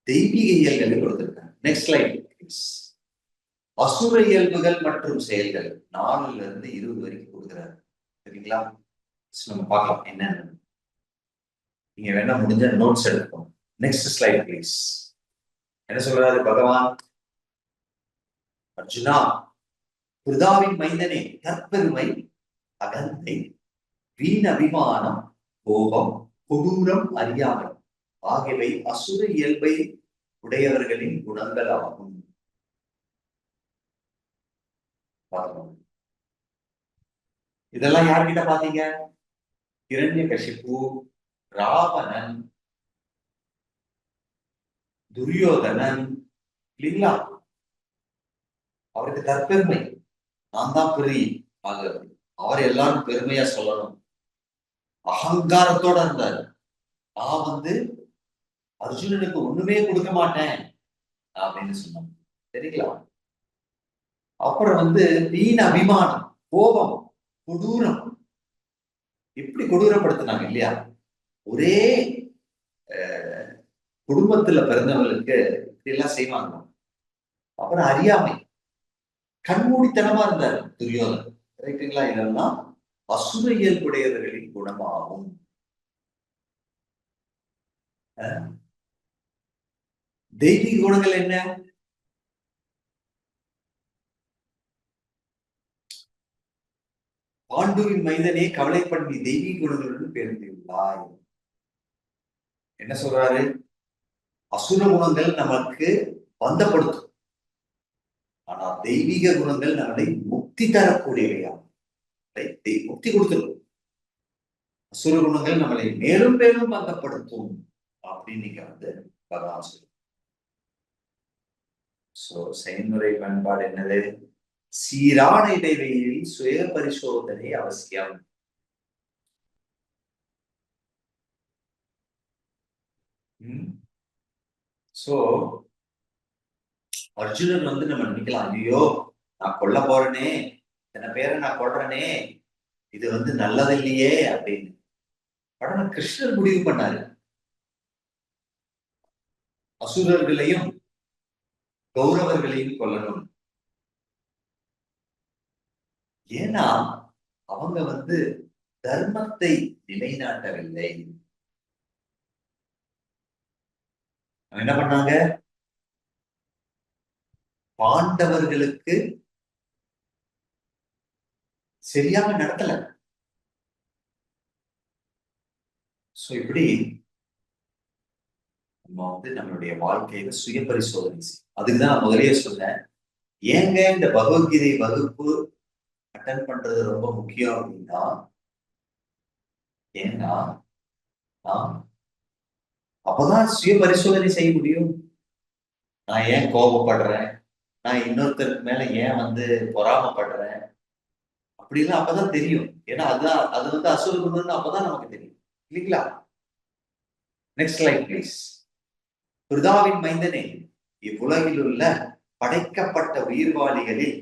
Speaker 2: தெய்வீக இயல்களை கொடுத்திருக்காங்க. Next slide please. அசுர இயல்புகள் மற்றும் செயல்கள் 4ல இருந்து 20 வரைக்கும் கொடுக்குறாரு. சரிங்களா? நம்ம பார்க்கலாம் என்னன்னு. நீங்க வேணா முடிஞ்ச நோட்ஸ் எடுப்போம். Next slide please. என்ன சொல்றாரு பகவான்? அர்ஜுனா, பிருதாவின் மைந்தனே, தற்பெருமை, அகந்தை, வீண் அபிமானம், கோபம், கொடூரம், அறியாமை ஆகியவை அசுர இயல்பை உடையவர்களின் குணங்கள் ஆகும். இதெல்லாம் யார்கிட்ட பாத்தீங்க? இரண்யகசிபு, ராவணன், துரியோதனன் இல்லைங்களா? அவருக்கு தற்பெருமை, நான் தான் பெரிய ஆகிறது, அவர் எல்லாரும் பெருமையா சொல்லணும், அகங்காரத்தோட இருந்தார். நான் வந்து அர்ஜுனனுக்கு ஒண்ணுமே கொடுக்க மாட்டேன் அப்படின்னு சொன்னாங்க. சரிங்களா? அப்புறம் வந்து வீண் அபிமானம், கோபம், கொடூரம், எப்படி கொடூரப்படுத்தினாங்க இல்லையா? ஒரே குடும்பத்துல பிறந்தவங்களுக்கு இப்படி எல்லாம் செய்வாங்க. அப்புறம் அறியாமை, கண்மூடித்தனமா இருந்தார் துரியோதன். ரைட்டுங்களா? இதெல்லாம் அசுர இயல்புடையவர்களின் குணமாகும். தெய்வீக குணங்கள் என்ன? பாண்டுவின் மைந்தனே, கவலைப்பண்ணி தெய்வீக குணங்களுடன் பேர்ந்துள்ளாய். என்ன சொல்றாரு? அசுர குணங்கள் நமக்கு பந்தப்படுத்தும், ஆனா தெய்வீக குணங்கள் நம்மளை முக்தி தரக்கூடியவையா, முக்தி கொடுத்துரும். அசுர குணங்கள் நம்மளை மேலும் மேலும் பந்தப்படுத்தும் அப்படின்னு நீங்க வந்து பகவான் சொல்லு. செயல்முறை பயன்பாடு என்னது? சீரான இடைவெளியில் சுய பரிசோதனை அவசியம். சோ அர்ஜுனன் வந்து நம்ம நினைக்கலாம், ஐயோ நான் கொல்ல போறேனே, இத்தனை பேரை நான் கொல்றேனே, இது வந்து நல்லது இல்லையே அப்படின்னு. ஆனா கிருஷ்ணர் முடிவு பண்ணாரு, அசுரர்களையும் கௌரவர்களையும் கொல்லணும். ஏன்னா அவங்க வந்து தர்மத்தை நிலைநாட்டவில்லை. என்ன பண்ணாங்க? பாண்டவர்களுக்கு சரியாக நடத்தல. சோ இப்படி நம்ம வந்து நம்மளுடைய வாழ்க்கையில சுய பரிசோதனை செய்யும். அதுக்குதான் நான் முதலே சொன்னேன், ஏங்க இந்த பகவத்கீதை வகுப்பு அட்டன் பண்றது ரொம்ப முக்கியம் அப்படின்னா, ஏன்னா அப்பதான் சுய பரிசோதனை செய்ய முடியும். நான் ஏன் கோபப்படுறேன், நான் இன்னொருத்தருக்கு மேல ஏன் வந்து பொறாமப்படுறேன் அப்படிலாம் அப்பதான் தெரியும். ஏன்னா அதுதான், அது வந்து அசுர குணம்னு அப்பதான் நமக்கு தெரியும் இல்லைங்களா? Next slide please. பிருதாவின் மைந்தனே, இவ்வுலகில் உள்ள படைக்கப்பட்ட உயிர்வாளிகளில்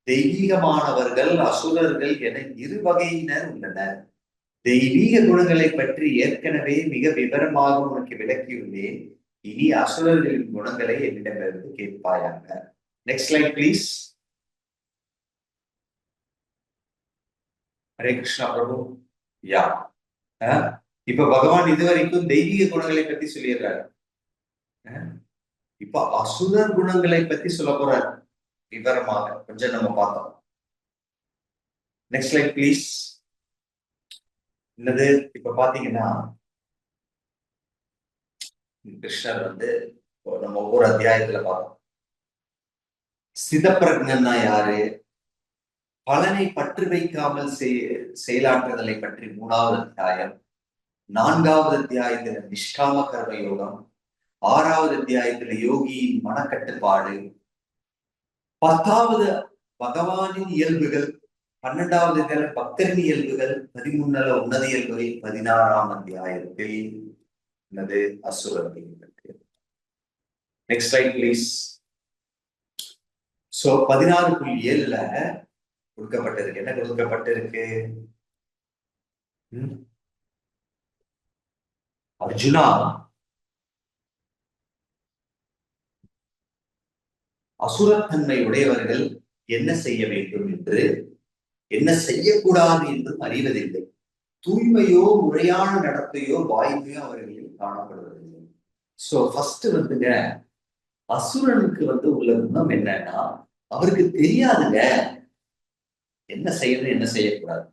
Speaker 2: தெய்வீகமானவர்கள், அசுரர்கள் என 2 வகையினர் உள்ளனர். தெய்வீக குணங்களை பற்றி ஏற்கனவே மிக விவரமாக உனக்கு விளக்கியுள்ளேன். இனி அசுரர்களின் குணங்களை என்னிடமிருந்து கேட்பாயாக. Next slide please. Hare Krishna Prabhu. Yeah, இப்ப பகவான் இதுவரைக்கும் தெய்வீக குணங்களை பத்தி சொல்லிடுறாரு. இப்ப அசுரர் குணங்களை பத்தி சொல்ல போறாரு விவரமாக. கொஞ்சம் நம்ம பார்த்தோம். Next slide please. என்னது? இப்ப பாத்தீங்கன்னா கிருஷ்ணர் வந்து நம்ம ஒவ்வொரு அத்தியாயத்துல பார்த்தோம். சிதப்பிரஜ்ஞன்னா யாரு, பலனை பற்று வைக்காமல் செயலாற்றுதலை பற்றி 3வது அத்தியாயம், 4வது அத்தியாயத்துல நிஷ்காம கர்ம யோகம், 6வது அத்தியாயத்துல யோகியின் மனக்கட்டுப்பாடு, 10வது பகவானின் இயல்புகள் 12வது அத்தியாயம் பக்தரின் இயல்புகள், 13 உன்னத இயல்புகள், 16ஆம் அத்தியாயத்தில் என்னது அசுரர்கள். Next slide please. சோ 16.7ல கொடுக்கப்பட்டிருக்கு. என்ன கொடுக்கப்பட்டிருக்கு? அர்ஜுனா, அசுரத்தன்மை உடையவர்கள் என்ன செய்ய வேண்டும் என்று, என்ன செய்யக்கூடாது என்றும் அறிவதில்லை. தூய்மையோ முறையான நடத்தையோ வாய்மையோ அவர்களில் காணப்படுவதில்லை. சோ ஃபர்ஸ்ட் வந்துங்க, அசுரனுக்கு உள்ள குணம் என்னன்னா, அவருக்கு தெரியாதுங்க என்ன செய்யணும் என்ன செய்யக்கூடாது.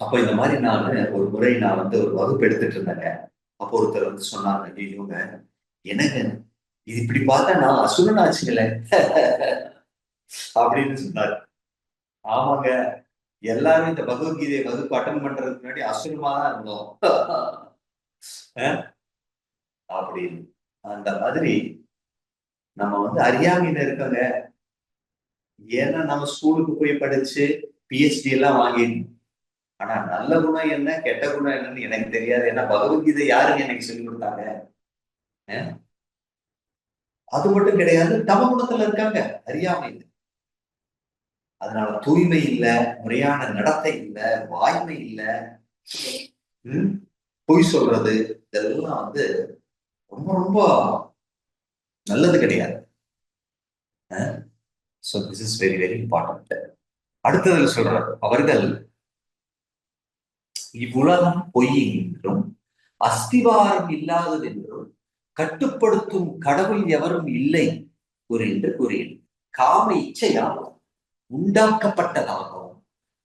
Speaker 2: அப்ப இந்த மாதிரி ஒரு முறை நான் ஒரு வகுப்பு எடுத்துட்டு இருந்தேங்க. அப்போ ஒருத்தர் சொன்னாங்க, ஐயோங்க எனக்கு இது இப்படி பார்த்தா நான் அசுரன் ஆச்சுங்களே அப்படின்னு சொன்னாரு. ஆமாங்க, எல்லாரும் இந்த பகவத்கீதை வகுப்பு அட்டன் பண்றதுக்கு முன்னாடி அசுரமா தான் இருந்தோம் அப்படின்னு. அந்த மாதிரி நம்ம அறியாமையில இருக்கோங்க. ஏன்னா நம்ம ஸ்கூலுக்கு போய் படிச்சு பிஹெச்டி எல்லாம் வாங்கிடணும். ஆனா நல்ல குணம் என்ன கெட்ட குணம் என்னன்னு எனக்கு தெரியாது. ஏன்னா பகவத்கீதை யாருன்னு எனக்கு சொல்லி கொடுத்தாங்க? அது மட்டும் கிடையாது, தம குணத்துல இருக்காங்க, அறியாமை இல்லை. அதனால தூய்மை இல்லை, முறையான நடத்தை இல்லை, வாய்மை இல்லை, பொய் சொல்றது, இதெல்லாம் ரொம்ப ரொம்ப நல்லது கிடையாது. So this is very very important. அடுத்ததுல சொல்றார், அவர்கள் இவ்வுலகம் பொய் என்றும் அஸ்திவாரம் இல்லாதது என்றும் கட்டுப்படுத்தும் கடவுள் எவரும் இல்லை என்று கூறினார். காம இச்சையால் உண்டாக்கப்பட்டதாகவும்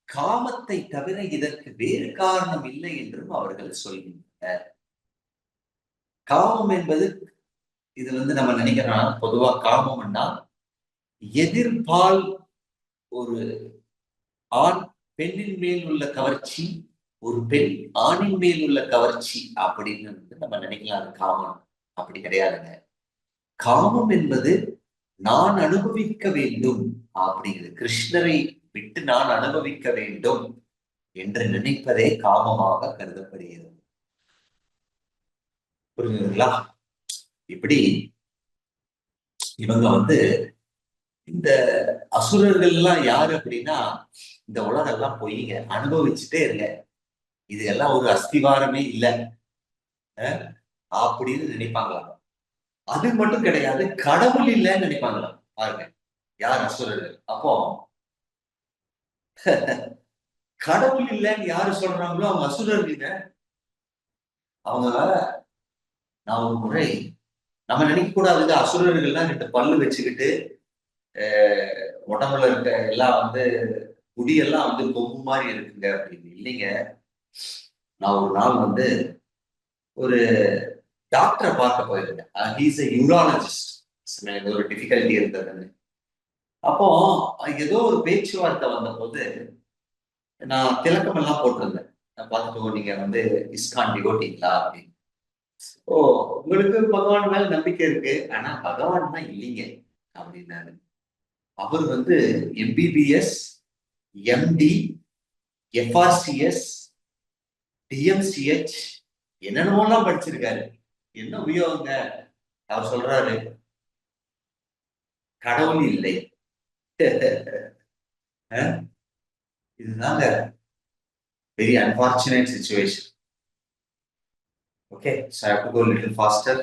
Speaker 2: காமத்தை தவிர இதற்கு வேறு காரணம் இல்லை என்றும் அவர்கள் சொல்கின்றனர். காமம் என்பது இது நம்ம நினைக்கிறோம், பொதுவா காமம்னா எதிர்பால் ஒரு ஆண் பெண்ணின் மேல் உள்ள கவர்ச்சி, ஒரு பெண் ஆணின் மேல் உள்ள கவர்ச்சி அப்படின்னு நம்ம நினைக்கலாம். அது காமம். அப்படி கிடையாதுங்க. காமம் என்பது நான் அனுபவிக்க வேண்டும் அப்படிங்கிறது, கிருஷ்ணரை விட்டு நான் அனுபவிக்க வேண்டும் என்று நினைப்பதே காமமாக கருதப்படுகிறது. புரிஞ்சுங்களா? இப்படி இவங்க இந்த அசுரர்கள் எல்லாம் யாரு அப்படின்னா, இந்த உலகம் எல்லாம் பொய்ங்க, அனுபவிச்சுட்டே இருங்க, இது எல்லாம் ஒரு அஸ்திவாரமே இல்லை அப்படின்னு நினைப்பாங்களாம். அது மட்டும் கிடையாது, கடவுள் இல்லைன்னு நினைப்பாங்களாம். பாருங்க, யார் அசுரர்கள். அப்போ கடவுள் இல்லைன்னு யாரு சொல்றாங்களோ அவங்க அசுரர்கள்ங்க. அவங்க நான் ஒரு முறை நம்ம நினைக்க கூடாதுங்க, அசுரர்கள்லாம் 2 பல்லு வச்சுக்கிட்டு உடம்புல இருக்க எல்லாம் குடியெல்லாம் கொம்பு மாதிரி இருக்குங்க அப்படின்னு. இல்லைங்க, நான் ஒரு நாள் ஒரு டாக்டரை பார்க்க போயிருந்தேன். He's a urologist. எனக்கு ஒரு டிஃபிகல்ட்டி இருந்ததுன்னு. அப்போ ஏதோ ஒரு பேச்சுவார்த்தை வந்த போது நான் திலக்கம் எல்லாம் போட்டிருந்தேன். நான் பார்த்துட்டு, நீங்க இஸ்கான் டிவோட்டிங்களா அப்படின்னு. ஓ, உங்களுக்கு பகவான் மேல நம்பிக்கை இருக்கு, ஆனா பகவான் தான் இல்லைங்க அப்படின்னாரு. அவர் எம்பிபிஎஸ், எம்டி, எஃப்ஆர்சிஎஸ், டிஎம்சிஹெச் என்னென்னமோலாம் படிச்சிருக்காரு. என்ன உபயோகங்க? அவர் சொல்றாரு, கடவுள் இல்லை. இதுதாங்க very unfortunate situation. Okay, so I have to go little faster.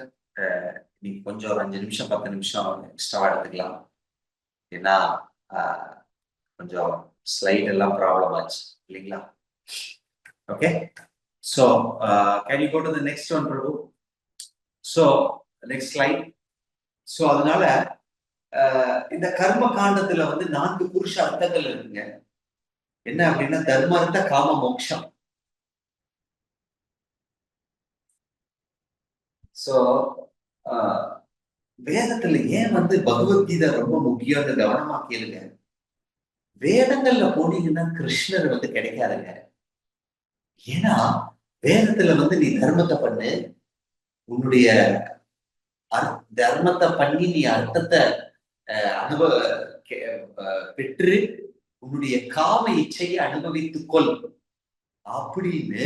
Speaker 2: நீங்க கொஞ்சம் ஒரு 5 நிமிஷம் 10 நிமிஷம் எக்ஸ்ட்ரா எடுத்துக்கலாம். ஏன்னா கொஞ்சம் ஸ்லைட் எல்லாம் ப்ராப்ளம் ஆச்சு இல்லைங்களா? Okay, so can you go to the next one Prabhu? So next slide. So அதனால இந்த கர்ம காண்டத்துல 4 புருஷ அர்த்தங்கள் இருக்குங்க. என்ன அப்படின்னா, தர்மார்த்த காம மோட்சம். சோ வேதத்துல ஏன் பகவத்கீதை ரொம்ப முக்கியம்னு கவனமா கேளுங்க. வேதங்கள்ல போனீங்கன்னா கிருஷ்ணர் கிடைக்காதுங்க. ஏன்னா வேதத்துல நீ தர்மத்தை பண்ணு, உன்னுடைய தர்மத்தை பண்ணி நீ அர்த்தத்தை அனுபவ பெற்று உன்னுடைய காம இச்சையை அனுபவித்துக் கொள் அப்படின்னு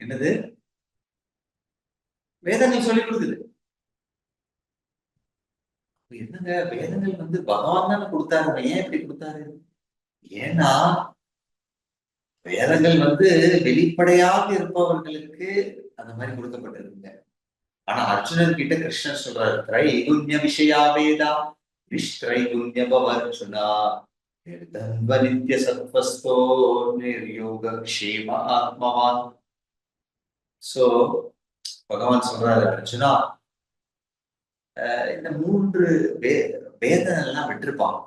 Speaker 2: என்னது வேதங்கள் சொல்லிக் கொடுக்குது. என்னங்க வேதங்கள் வந்து பகவான் தானே கொடுத்தாரு, ஏன் இப்படி கொடுத்தாரு? ஏன்னா வேதங்கள் வந்து வெளிப்படையாக இருப்பவர்களுக்கு அந்த மாதிரி கொடுக்கப்பட்டிருக்குங்க. ஆனா அர்ஜுனன் கிட்ட கிருஷ்ணன் சொல்றாரு, திரைகுண்ய விஷயா வேதா விஷ்திரைகுண்ய பவர்ஜுனா நித்ய சத்வஸ்தோ நிர்யோக க்ஷேம ஆத்மவான். சோ பகவான் சொல்றாரு, அர்ஜுனா இந்த 3 வேதம் எல்லாம் விட்டுருப்பான்,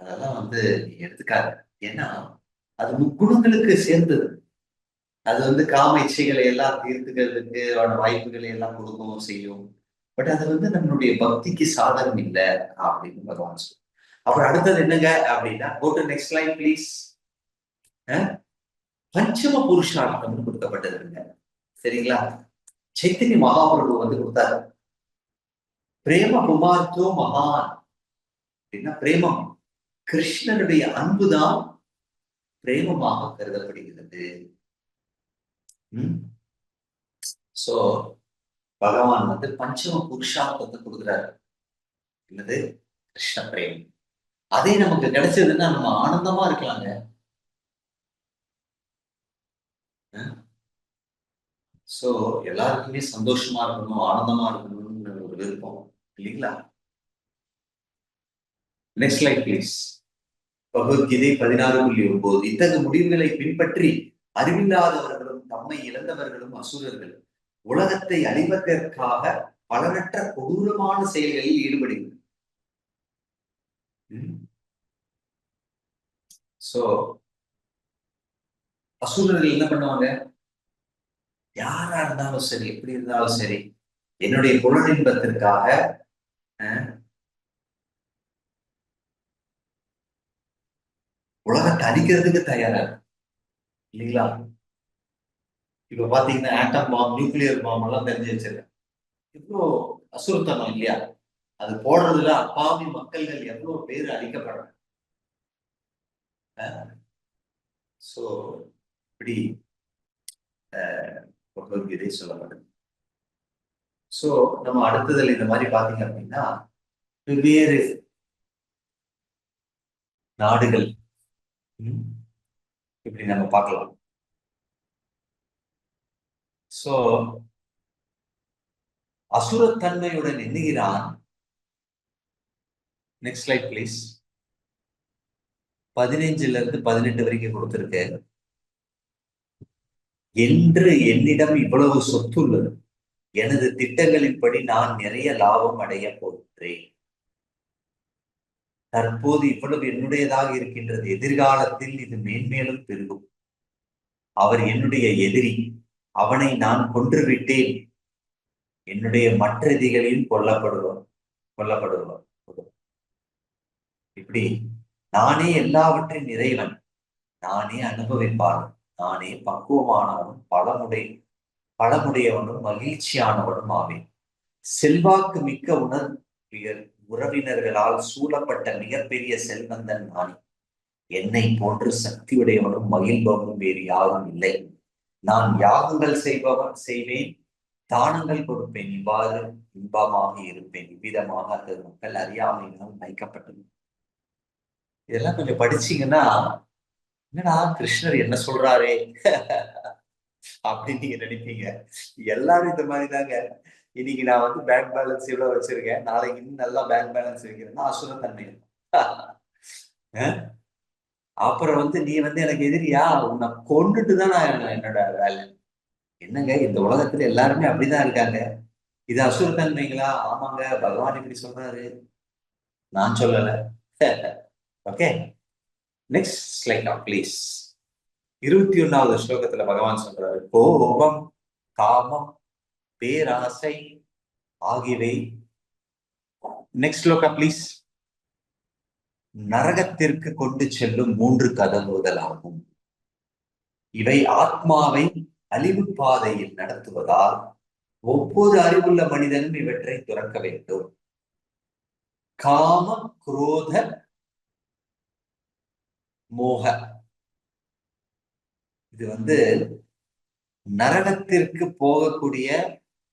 Speaker 2: அதெல்லாம் வந்து எடுத்துக்காது. ஏன்னா அது முக்குணங்களுக்கு சேர்ந்தது. அது வந்து காம இச்சைகளை எல்லாம் தீர்த்துக்கிறதுக்கு வாய்ப்புகளை எல்லாம் கொடுக்கவும் செய்யும். பட் அது வந்து நம்மளுடைய பக்திக்கு சாதகம் இல்லை அப்படின்னு பகவான் சொல்லுவோம். அப்புறம் அடுத்தது என்னங்க அப்படின்னா, go to next line please. பஞ்சம புருஷார்த்தம்னு கொடுக்கப்பட்டதுங்க. சரிங்களா? சைத்தன்ய மகாபிரபு வந்து கொடுத்தாரு, பிரேம குமார்த்தோ மகான் அப்படின்னா பிரேமம், கிருஷ்ணனுடைய அன்புதான் பிரேமமாக கருதப்படுகிறது. சோ பகவான் வந்து பஞ்சம புருஷார்த்தத்தை கொடுக்குறாரு, என்னது கிருஷ்ண பிரேமம். அதே நமக்கு கிடைச்சதுன்னா நம்ம ஆனந்தமா இருக்கலாங்க. சோ எல்லாருக்குமே சந்தோஷமா இருக்கணும், ஆனந்தமா இருக்கணும்னு ஒரு விருப்பம் இல்லைங்களா? Next light please. பகவத்கீதை 16:9. இத்தகைய முடிவுகளை பின்பற்றி அறிவில்லாதவர்களும் தம்மை இழந்தவர்களும் அசுரர்கள் உலகத்தை அழிவதற்காக பலனற்ற கொடூரமான செயல்களில் ஈடுபடுகிறது. சோ அசுரர்கள் என்ன பண்ணுவாங்க? யாரா இருந்தாலும் சரி, எப்படி இருந்தாலும் சரி, என்னுடைய புலனின்பத்திற்காக உலகத்தை அழிக்கிறதுக்கு தயாரா இல்லைங்களா? இப்ப பாத்தீங்கன்னா ஆட்டம் பாம், நியூக்ளியர் பாம் எல்லாம் தெரிஞ்சு வச்சிருக்கேன். இவ்வளோ அசுரத்தனம் இல்லையா? அது போடுறதுல அப்பாவி மக்கள்கள் எவ்வளவு பேர் அழிக்கப்படுறாங்க. சோ இப்படி பகவத்கீதை சொல்லப்படுது. சோ நம்ம அடுத்ததுல இந்த மாதிரி பாத்தீங்க அப்படின்னா வெவ்வேறு நாடுகள் இப்படி நம்ம பார்க்கலாம். சோ அசுரத்தன்மையுடன் எண்ணுகிறான். Next slide please. 15-18 வரைக்கும் கொடுத்திருக்கு. என்று என்னிடம் இவ்வளவு சொத்து உள்ளது, எனது திட்டங்களின்படி நான் நிறைய லாபம் அடைய போகிறேன். தற்போது இவ்வளவு என்னுடையதாக இருக்கின்றது, எதிர்காலத்தில் இது மேன்மேலும் பெருகும். அவர் என்னுடைய எதிரி, அவனை நான் கொன்றுவிட்டேன், என்னுடைய மற்ற எதிரிகளில் கொல்லப்படுவார். இப்படி நானே எல்லாவற்றின் இறைவன், நானே அனுபவிப்பாளன், நானே பக்குவமானவனும் பலமுடையவனும் மகிழ்ச்சியானவனும் ஆவேன். செல்வாக்கு மிக்க உறவினர்களால் சூழப்பட்ட மிகப்பெரிய செல்வந்தன் நானே. என்னை போன்று சக்தியுடையவனும் மகிழ்பவனும் வேறு யாரும் இல்லை. நான் யாகங்கள் செய்வேன், தானங்கள் கொடுப்பேன், இவ்வாறு இன்பமாக இருப்பேன். இவ்விதமாக அந்த மக்கள் அறியாமையினால் மயக்கப்பட்டது. இதெல்லாம் கொஞ்சம் படிச்சீங்கன்னா, என்னடா கிருஷ்ணர் என்ன சொல்றாரே அப்படின்னு நீங்க நினைப்பீங்க. எல்லாரும் இந்த மாதிரிதாங்க. இன்னைக்கு நான் வந்து பேங்க் பேலன்ஸ் இவ்வளவு வச்சிருக்கேன், நாளைக்கு இன்னும் நல்லா பேங்க் பேலன்ஸ் வைக்கிறேன்னா அசுரத்தன்மை. அப்புறம் வந்து நீ வந்து எனக்கு எதிரியா, உன்னை கொண்டுட்டுதான் நான் என்னோட வேலை. என்னங்க இந்த உலகத்துல எல்லாருமே அப்படிதான் இருக்காங்க, இது அசுரத்தன்மைங்களா? ஆமாங்க, பகவான் இப்படி சொல்றாரு, நான் சொல்லல. Okay, next slide please. 21வது ஸ்லோகத்துல பகவான் சொல்றாரு, கோபம், காமம், பேராசை ஆகியவை, நெக்ஸ்ட் ஸ்லோகா ப்ளீஸ், நரகத்திற்கு கொண்டு செல்லும் 3 கதவுகள் ஆகும். இவை ஆத்மாவை அழிவு பாதையில் நடத்துவதால் ஒவ்வொரு அறிவுள்ள மனிதனும் இவற்றை துறக்க வேண்டும். காம குரோத மோக. இது வந்து நரகத்திற்கு போகக்கூடிய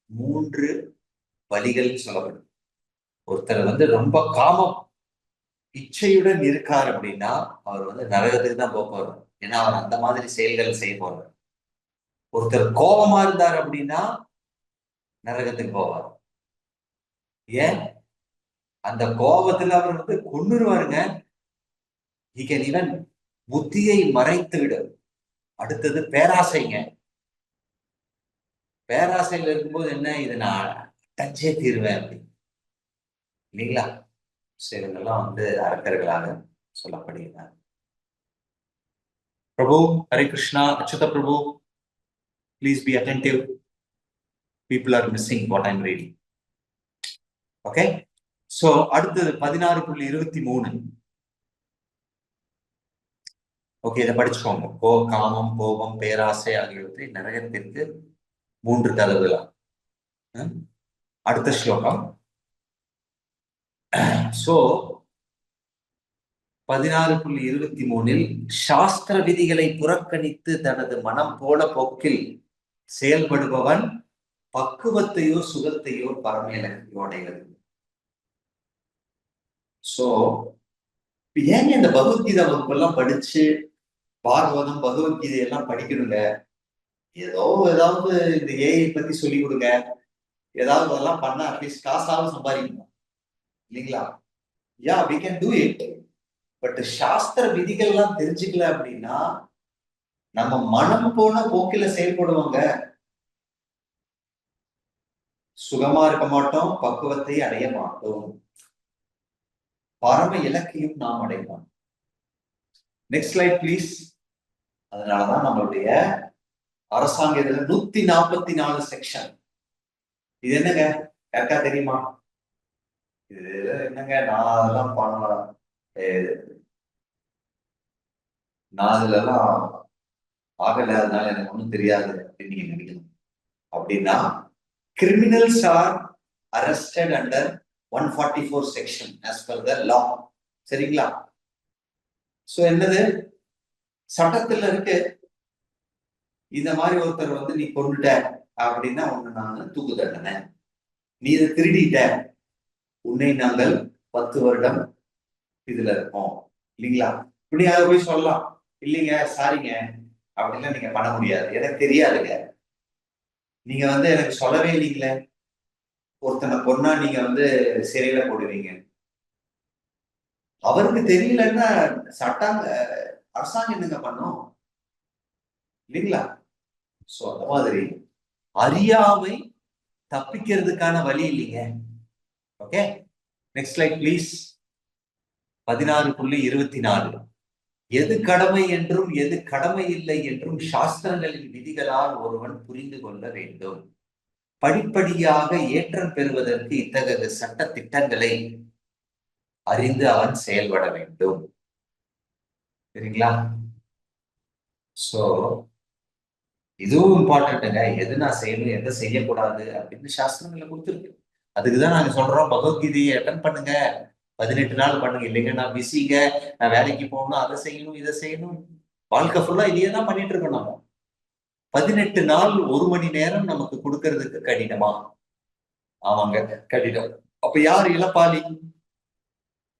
Speaker 2: 3 வழிகள் சொல்லப்படும். ஒருத்தர் வந்து ரொம்ப காமம் இச்சையுடன் இருக்கார் அப்படின்னா அவர் வந்து நரகத்துக்கு தான் போவார். ஏன்னா அவர் அந்த மாதிரி செயல்கள் செய்ய போறார். ஒருத்தர் கோபமா இருந்தார் அப்படின்னா நரகத்துக்கு போவார். ஏன்? அந்த கோபத்துல அவர் வந்து கொன்னுருவாருங்க. ஈவன் புத்தியை மறைத்து விடும். அடுத்தது பேராசைங்க. பேராசையில் இருக்கும்போது என்ன, இதை நான் அடைஞ்சே தீருவேன் அப்படி இல்லைங்களா? இவங்கெல்லாம் வந்து அரக்கர்களாக சொல்லப்படுகிறார். பிரபு ஹரே கிருஷ்ணா. அச்சுத பிரபு, please be attentive. People are missing what I'm reading. Okay, so அடுத்தது 16.23. ஓகே, இதை படிச்சுக்கோங்க. காமம், கோபம், பேராசை ஆகியவற்றை நரகத்திற்கு 3 கதவுகளா. அடுத்த ஸ்லோகம். சோ 16.23 சாஸ்திர விதிகளை புறக்கணித்து தனது மனம் போல போக்கில் செயல்படுபவன் பக்குவத்தையோ சுகத்தையோ பரம இலக்கையோ அடைகிறது. சோ ஏங்க இந்த பகவத்கீதா வகுப்பெல்லாம் படிச்சு பாகவதம் பகவத்கீதை எல்லாம் படிக்கணுங்க? ஏதாவது இந்த ஏஐ பத்தி சொல்லி கொடுங்க, ஏதாவது அதெல்லாம் பண்ணா அட்லீஸ்ட் காசாவது சம்பாதிக்கணும் இல்லைங்களா? யா, we can do it. But சாஸ்திர விதிகள் எல்லாம் தெரிஞ்சுக்கல அப்படின்னா நம்ம மனம் போன போக்கில செயல்படுவாங்க. சுகமா இருக்க மாட்டோம், பக்குவத்தை அடைய மாட்டோம், பரம இலக்கையும் நாம் அடைவோம். Next slide please. அதனாலதான் நம்மளுடைய அரசாங்க இதுல 144 செக்ஷன். இது என்னங்க யாருக்கா தெரியுமா? இது என்னங்க, நான் அதெல்லாம் பண்ணலாம், நான் அதுல எல்லாம் ஆகல, அதனால எனக்கு ஒண்ணும் தெரியாது அப்படின்னு நீங்க நினைக்கணும். அப்படின்னா criminals are arrested under 144 section as per the law. சரிங்களா? சோ என்னது சட்டத்துல இருக்கு, இந்த மாதிரி ஒருத்தர் வந்து நீ கொண்டுட்ட அப்படின்னா உன்னை நான் தூக்கு தண்டனை, நீ இதை திருடிட்ட உன்னை நாங்கள் 10 வருடம் இதுல இருக்கோம் இல்லைங்களா? இப்படி அதை போய் சொல்லலாம். இல்லைங்க சாரிங்க அப்படின்லாம் நீங்க பண்ண முடியாது, எனக்கு தெரியாதுங்க, நீங்க வந்து எனக்கு சொல்லவே இல்லைங்களே. ஒருத்தனை கொன்னா நீங்க வந்து சிறையில போடுவீங்க, அவருக்கு தெரியலன்னா சட்டாங்க அரசாங்கம் என்னங்க பண்ணும் இல்லைங்களா? சோ அந்த மாதிரி அறியாமை தப்பிக்கிறதுக்கான வழி இல்லைங்க. Okay, next slide please. 16.24 எது கடமை என்றும் எது கடமை இல்லை என்றும் சாஸ்திரங்களின் விதிகளால் ஒருவன் புரிந்து கொள்ள வேண்டும். படிப்படியாக ஏற்றம் பெறுவதற்கு இத்தகைய சட்ட திட்டங்களை அறிந்து அவன் செயல்பட வேண்டும். சரிங்களா? சோ இதுவும் இம்பார்ட்டன்ட்டுங்க. எது நான் செய்யணும், எதை செய்யக்கூடாது அப்படின்னு சாஸ்திரங்களை கொடுத்துருக்கு. அதுக்குதான் நாங்க சொல்றோம் பகவத்கீதையை அட்டன் பண்ணுங்க, 18 நாள் பண்ணுங்க. இல்லைங்க நான் பிஸிங்க, நான் வேலைக்கு போகணும், அதை செய்யணும், இதை செய்யணும், வாழ்க்கை ஃபுல்லா இதையே தான் பண்ணிட்டு இருக்கோம். நம்ம 18 நாள் 1 மணி நேரம் நமக்கு கொடுக்கறதுக்கு கடினமா? ஆமாங்க, கடினம். அப்ப யார் இளப்பாலி?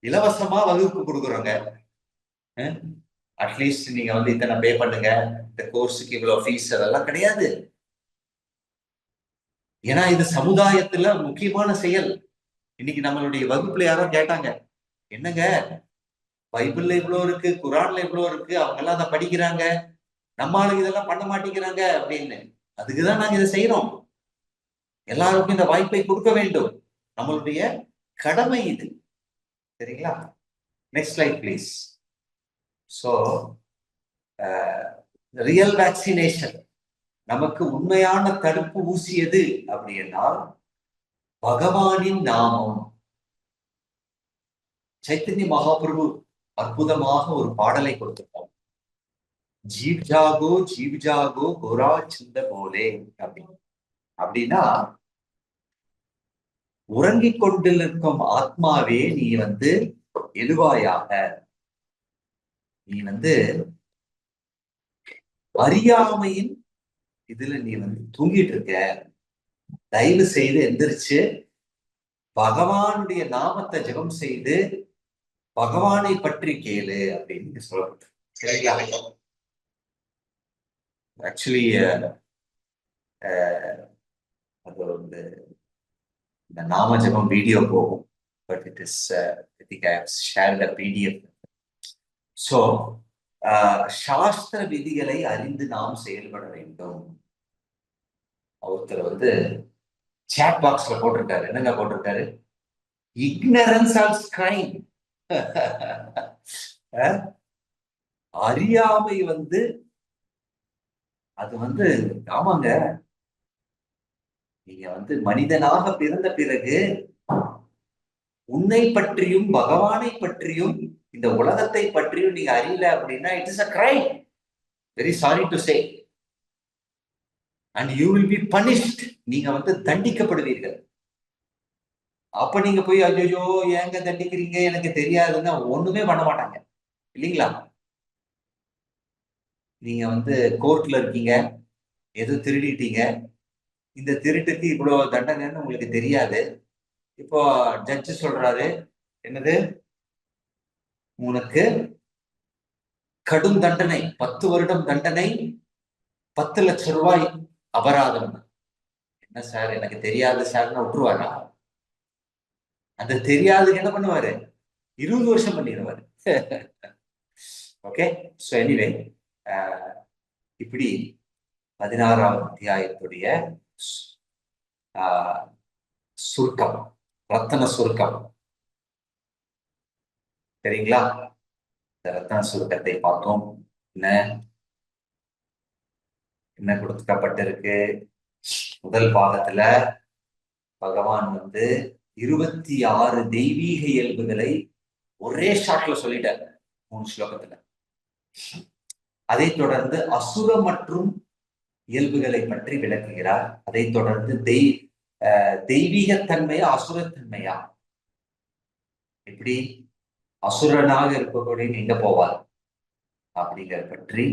Speaker 2: இலவசமா வகுப்பு கொடுக்குறோங்க. அட்லீஸ்ட் நீங்க வந்து இத்தனை பே பண்ணுங்க, இந்த கோர்ஸுக்கு இவ்வளவு ஃபீஸ், அதெல்லாம் கிடையாது. ஏன்னா இது சமுதாயத்துல முக்கியமான செயல். இன்னைக்கு நம்மளுடைய வகுப்புல யாரோ கேட்டாங்க, என்னங்க பைபிள்ல இவ்வளவு இருக்கு, குரான்ல இவ்வளவு இருக்கு, அவங்க எல்லாம் அதை படிக்கிறாங்க, நம்ம ஆளுங்க இதெல்லாம் பண்ண மாட்டேங்கிறாங்க அப்படின்னு. அதுக்குதான் நாங்க இதை செய்யறோம். எல்லாருக்கும் இந்த வாய்ப்பை கொடுக்க வேண்டும், நம்மளுடைய கடமை இது. சரிங்களா? Next slide please. So real vaccination, நமக்கு உண்மையான தடுப்பு ஊசி எது அப்படின்னா பகவானின் நாமம். சைத்தன்ய மகாபிரபு அற்புதமாக ஒரு பாடலை கொடுத்திருக்காங்க, ஜீவ் ஜாகோ கோரா சிந்த போலே அப்படின்னு. அப்படின்னா உறங்கிக் கொண்டிருக்கும் ஆத்மாவே நீ வந்து எழுவாயாக. நீ வந்து அறியாமையின் இதுல நீ வந்து தூங்கிட்டு இருக்க. தயவு செய்து எந்திரிச்சு பகவானுடைய நாமத்தை ஜெபம் செய்து பகவானை பற்றி கேளு அப்படின்னு சொல்றது. சரிங்களா? ஆக்சுவலி அது வந்து இந்த நாம ஜெபம் வீடியோ போகும். But it is I think I have shared a PDF. So சாஸ்திர விதிகளை அறிந்து நாம் செயல்பட வேண்டும். ஒருத்தர் வந்து சாட் பாக்ஸ்ல போட்டிருக்காரு. என்னங்க போட்டிருக்காரு? Ignorance of crime. அறியாமை வந்து அது வந்து ஆமாங்க. நீங்க வந்து மனிதனாக பிறந்த பிறகு உன்னை பற்றியும் பகவானை பற்றியும் இந்த உலகத்தை பற்றியும் நீங்க அறியல அப்படின்னா it is a crime. Very sorry to say. And you will be punished. நீங்க வந்து தண்டிக்கப்படுவீர்கள். அப்ப நீங்க போய் ஐயோ ஏங்க தண்டிக்கிறீங்க எனக்கு தெரியாதுன்னா ஒண்ணுமே பண்ண மாட்டாங்க இல்லைங்களா? நீங்க வந்து கோர்ட்ல இருக்கீங்க, எது திருடிட்டீங்க, இந்த திருட்டுக்கு இவ்வளவு தண்டனைன்னு உங்களுக்கு தெரியாது. இப்போ ஜட்ஜு சொல்றாரு, என்னது, உனக்கு கடும் தண்டனை, 10 வருடம் தண்டனை, 10 லட்சம் ரூபாய் அபராதம். என்ன சார் எனக்கு தெரியாது சார்னு விட்டுருவாரா? அந்த தெரியாதுக்கு என்ன பண்ணுவாரு? 20 வருஷம் பண்ணிடுவாரு. ஓகே. ஸோ எனிவே, இப்படி 16ஆம் அத்தியாயத்துடைய சுருக்கம், ரத்தன சுருக்கம். சரிங்களா? இந்த ரத்தன சுருக்கத்தை பார்த்தோம். என்ன கொடுக்கப்பட்டிருக்கு? முதல் பாகத்துல பகவான் வந்து 26 தெய்வீக இயல்புகளை ஒரே ஷாட்ல சொல்லிட்டார் 3 ஸ்லோகத்துல. அதை தொடர்ந்து அசுர மற்றும் இயல்புகளை பற்றி விளக்குகிறார். அதை தொடர்ந்து தெய்வீகத்தன்மையா அசுரத்தன்மையா, எப்படி அசுரனாக இருக்கக்கூடிய எங்க போவார் அப்படிங்கிற பற்றி,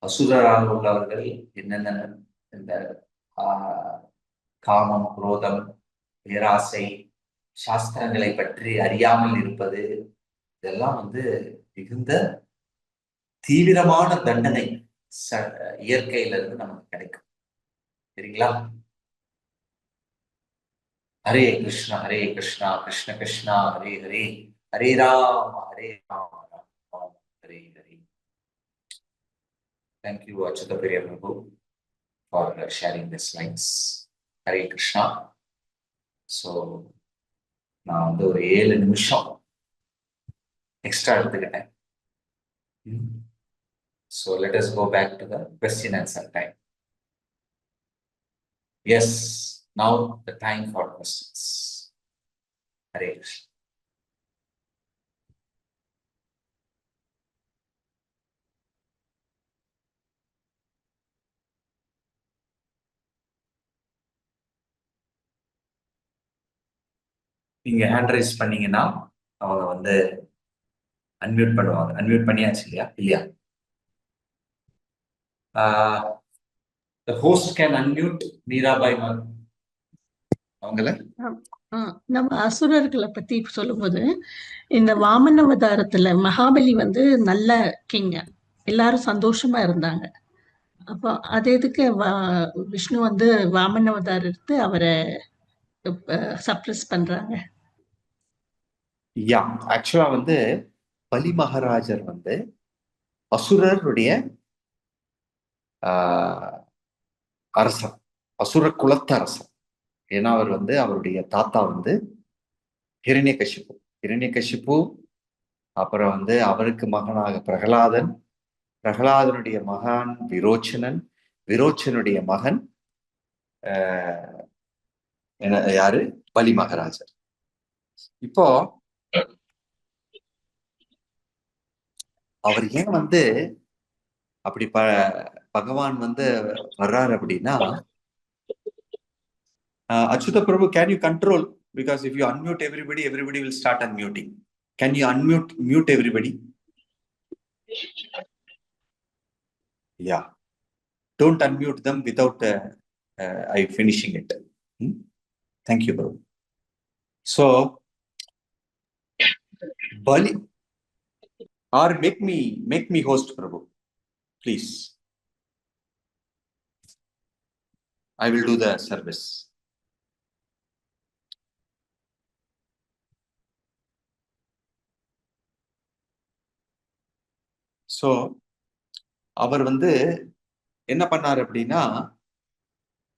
Speaker 2: அசுரராக உள்ளவர்கள் என்னென்ன, இந்த காமம், குரோதம், பேராசை, சாஸ்திரங்களை பற்றி அறியாமல் இருப்பது, இதெல்லாம் வந்து மிகுந்த தீவிரமான தண்டனை இயற்கையில இருந்து நமக்கு கிடைக்கும். சரிங்களா? Hare Krishna Hare Krishna Krishna Krishna Hare Hare, Hare Rama Hare Rama Rama Hare Hare. Thank you Achyuta Periya Prabhu for sharing the slides. Hare Krishna. So நான் வந்து ஒரு 7 நிமிஷம் எக்ஸ்ட்ரா எடுத்துக்கிட்டேன். So let us go back to the question answer time. Yes, now the time for questions. Hare Krishna. நீங்க ஹேண்ட் ரைஸ் பண்ணீங்கன்னா அவங்க வந்து unmute பண்ணுவாங்க. அன்மியூட் பண்ணியாச்சு இல்லையா? இல்லையா? The host can unmute Meerabai ma'am. அவங்கள
Speaker 4: நம்ம அசுரர்களை பத்தி சொல்லும்போது, இந்த வாமன அவதாரத்துல மகாபலி வந்து நல்ல கிங்க, எல்லாரும் சந்தோஷமா இருந்தாங்க. அப்போ அது எதுக்கு விஷ்ணு வந்து வாமன அவதாரம் எடுத்து அவரை சப்ரஸ் பண்றாங்க?
Speaker 2: யா, ஆக்சுவலா வந்து பலி மகாராஜர் வந்து அசுரருடைய அரசர், அசுர குலத்த அரசர். ஏன்னா அவர் வந்து அவருடைய தாத்தா வந்து ஹிரண்யகசிப்பு, ஹிரண்யகசிப்பு அப்புறம் வந்து அவருக்கு மகனாக பிரகலாதன், பிரகலாதனுடைய மகன் விரோச்சனன், விரோச்சனுடைய மகன் யாரு? பலி மகாராஜர். இப்போ அவர் ஏன் வந்து அப்படி பகவான் வந்து வர்றாரு அப்படின்னா, Achyuta Prabhu, can you control Because if you unmute everybody, everybody will start unmuting. Can you mute everybody? Yeah. Don't unmute them without I finishing it. Thank you, bro. So, Bali, or make me host, Prabhu, please. I will do the service. So, அவர் வந்து என்ன பண்ணார் அப்படின்னா,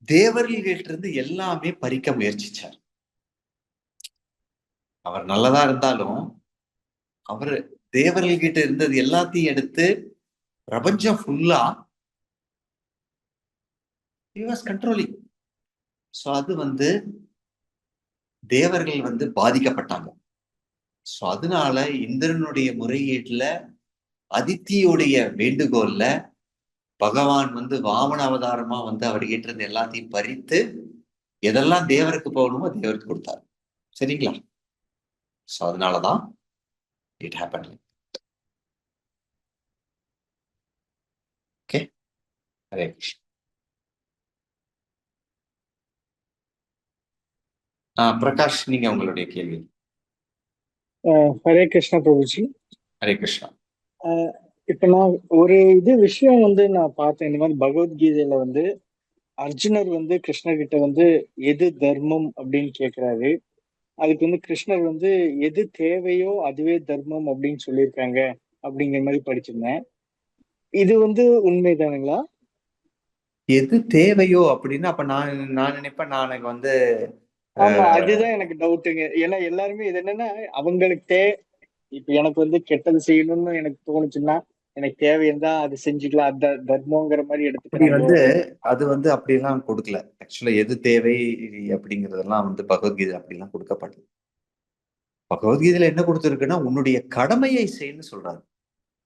Speaker 2: தேவர்கள்கிட்ட இருந்து எல்லாமே பறிக்க முயற்சிச்சார். அவர் நல்லதா இருந்தாலும் அவர் தேவர்கள்கிட்ட இருந்தது எல்லாத்தையும் எடுத்து பிரபஞ்சம் ஃபுல்லா he was controlling. ஸோ அது வந்து தேவர்கள் வந்து பாதிக்கப்பட்டாங்க. ஸோ அதனால இந்திரனுடைய முறையீட்டுல அதித்தியுடைய வேண்டுகோள்ல பகவான் வந்து வாமன அவதாரமா வந்து அவர்கிட்ட இருந்து எல்லாத்தையும் பறித்து எதெல்லாம் தேவருக்கு போகணுமோ தேவருக்கு கொடுத்தாரு. சரிங்களா? ஸோ அதனாலதான் it happen. Okay, Hare Krishna. Prakash, நீங்க உங்களுடைய கேள்வி.
Speaker 5: ஹரே கிருஷ்ணா பிரபுஜி.
Speaker 2: ஹரே கிருஷ்ணா.
Speaker 5: இப்ப நான் ஒரு விஷயம் வந்து நான் பார்த்தேன். இந்த மாதிரி பகவத்கீதையில வந்து அர்ஜுனர் வந்து கிருஷ்ணர் கிட்ட வந்து எது தர்மம் அப்படின்னு கேக்குறாரு. அதுக்கு வந்து கிருஷ்ணர் வந்து எது தேவையோ அதுவே தர்மம் அப்படின்னு சொல்லியிருக்காங்க அப்படிங்கிற மாதிரி படிச்சிருந்தேன். இது வந்து உண்மைதானுங்களா?
Speaker 2: எது தேவையோ அப்படின்னு அப்ப நான் நினைப்பேன், நான் எனக்கு வந்து
Speaker 5: ஆமா, அதுதான் எனக்கு டவுட்டுங்க. ஏன்னா எல்லாருமே இது என்னன்னா அவங்களுக்கு இப்ப எனக்கு வந்து கெட்டது செய்யணும்னு எனக்கு தோணுச்சுன்னா எனக்கு தேவை இருந்தா அது செஞ்சுக்கலாம், அது தர்மங்கிற மாதிரி எடுத்துக்கிறாங்க.
Speaker 2: அது வந்து அப்படிலாம் கொடுக்கல. ஆக்சுவலா எது தேவை அப்படிங்கறதெல்லாம் வந்து பகவத்கீதை அப்படிலாம் கொடுக்கப்பட்டது. பகவத்கீதையில என்ன கொடுத்துருக்குன்னா உன்னுடைய கடமையை செய்யணும்னு சொல்றாரு.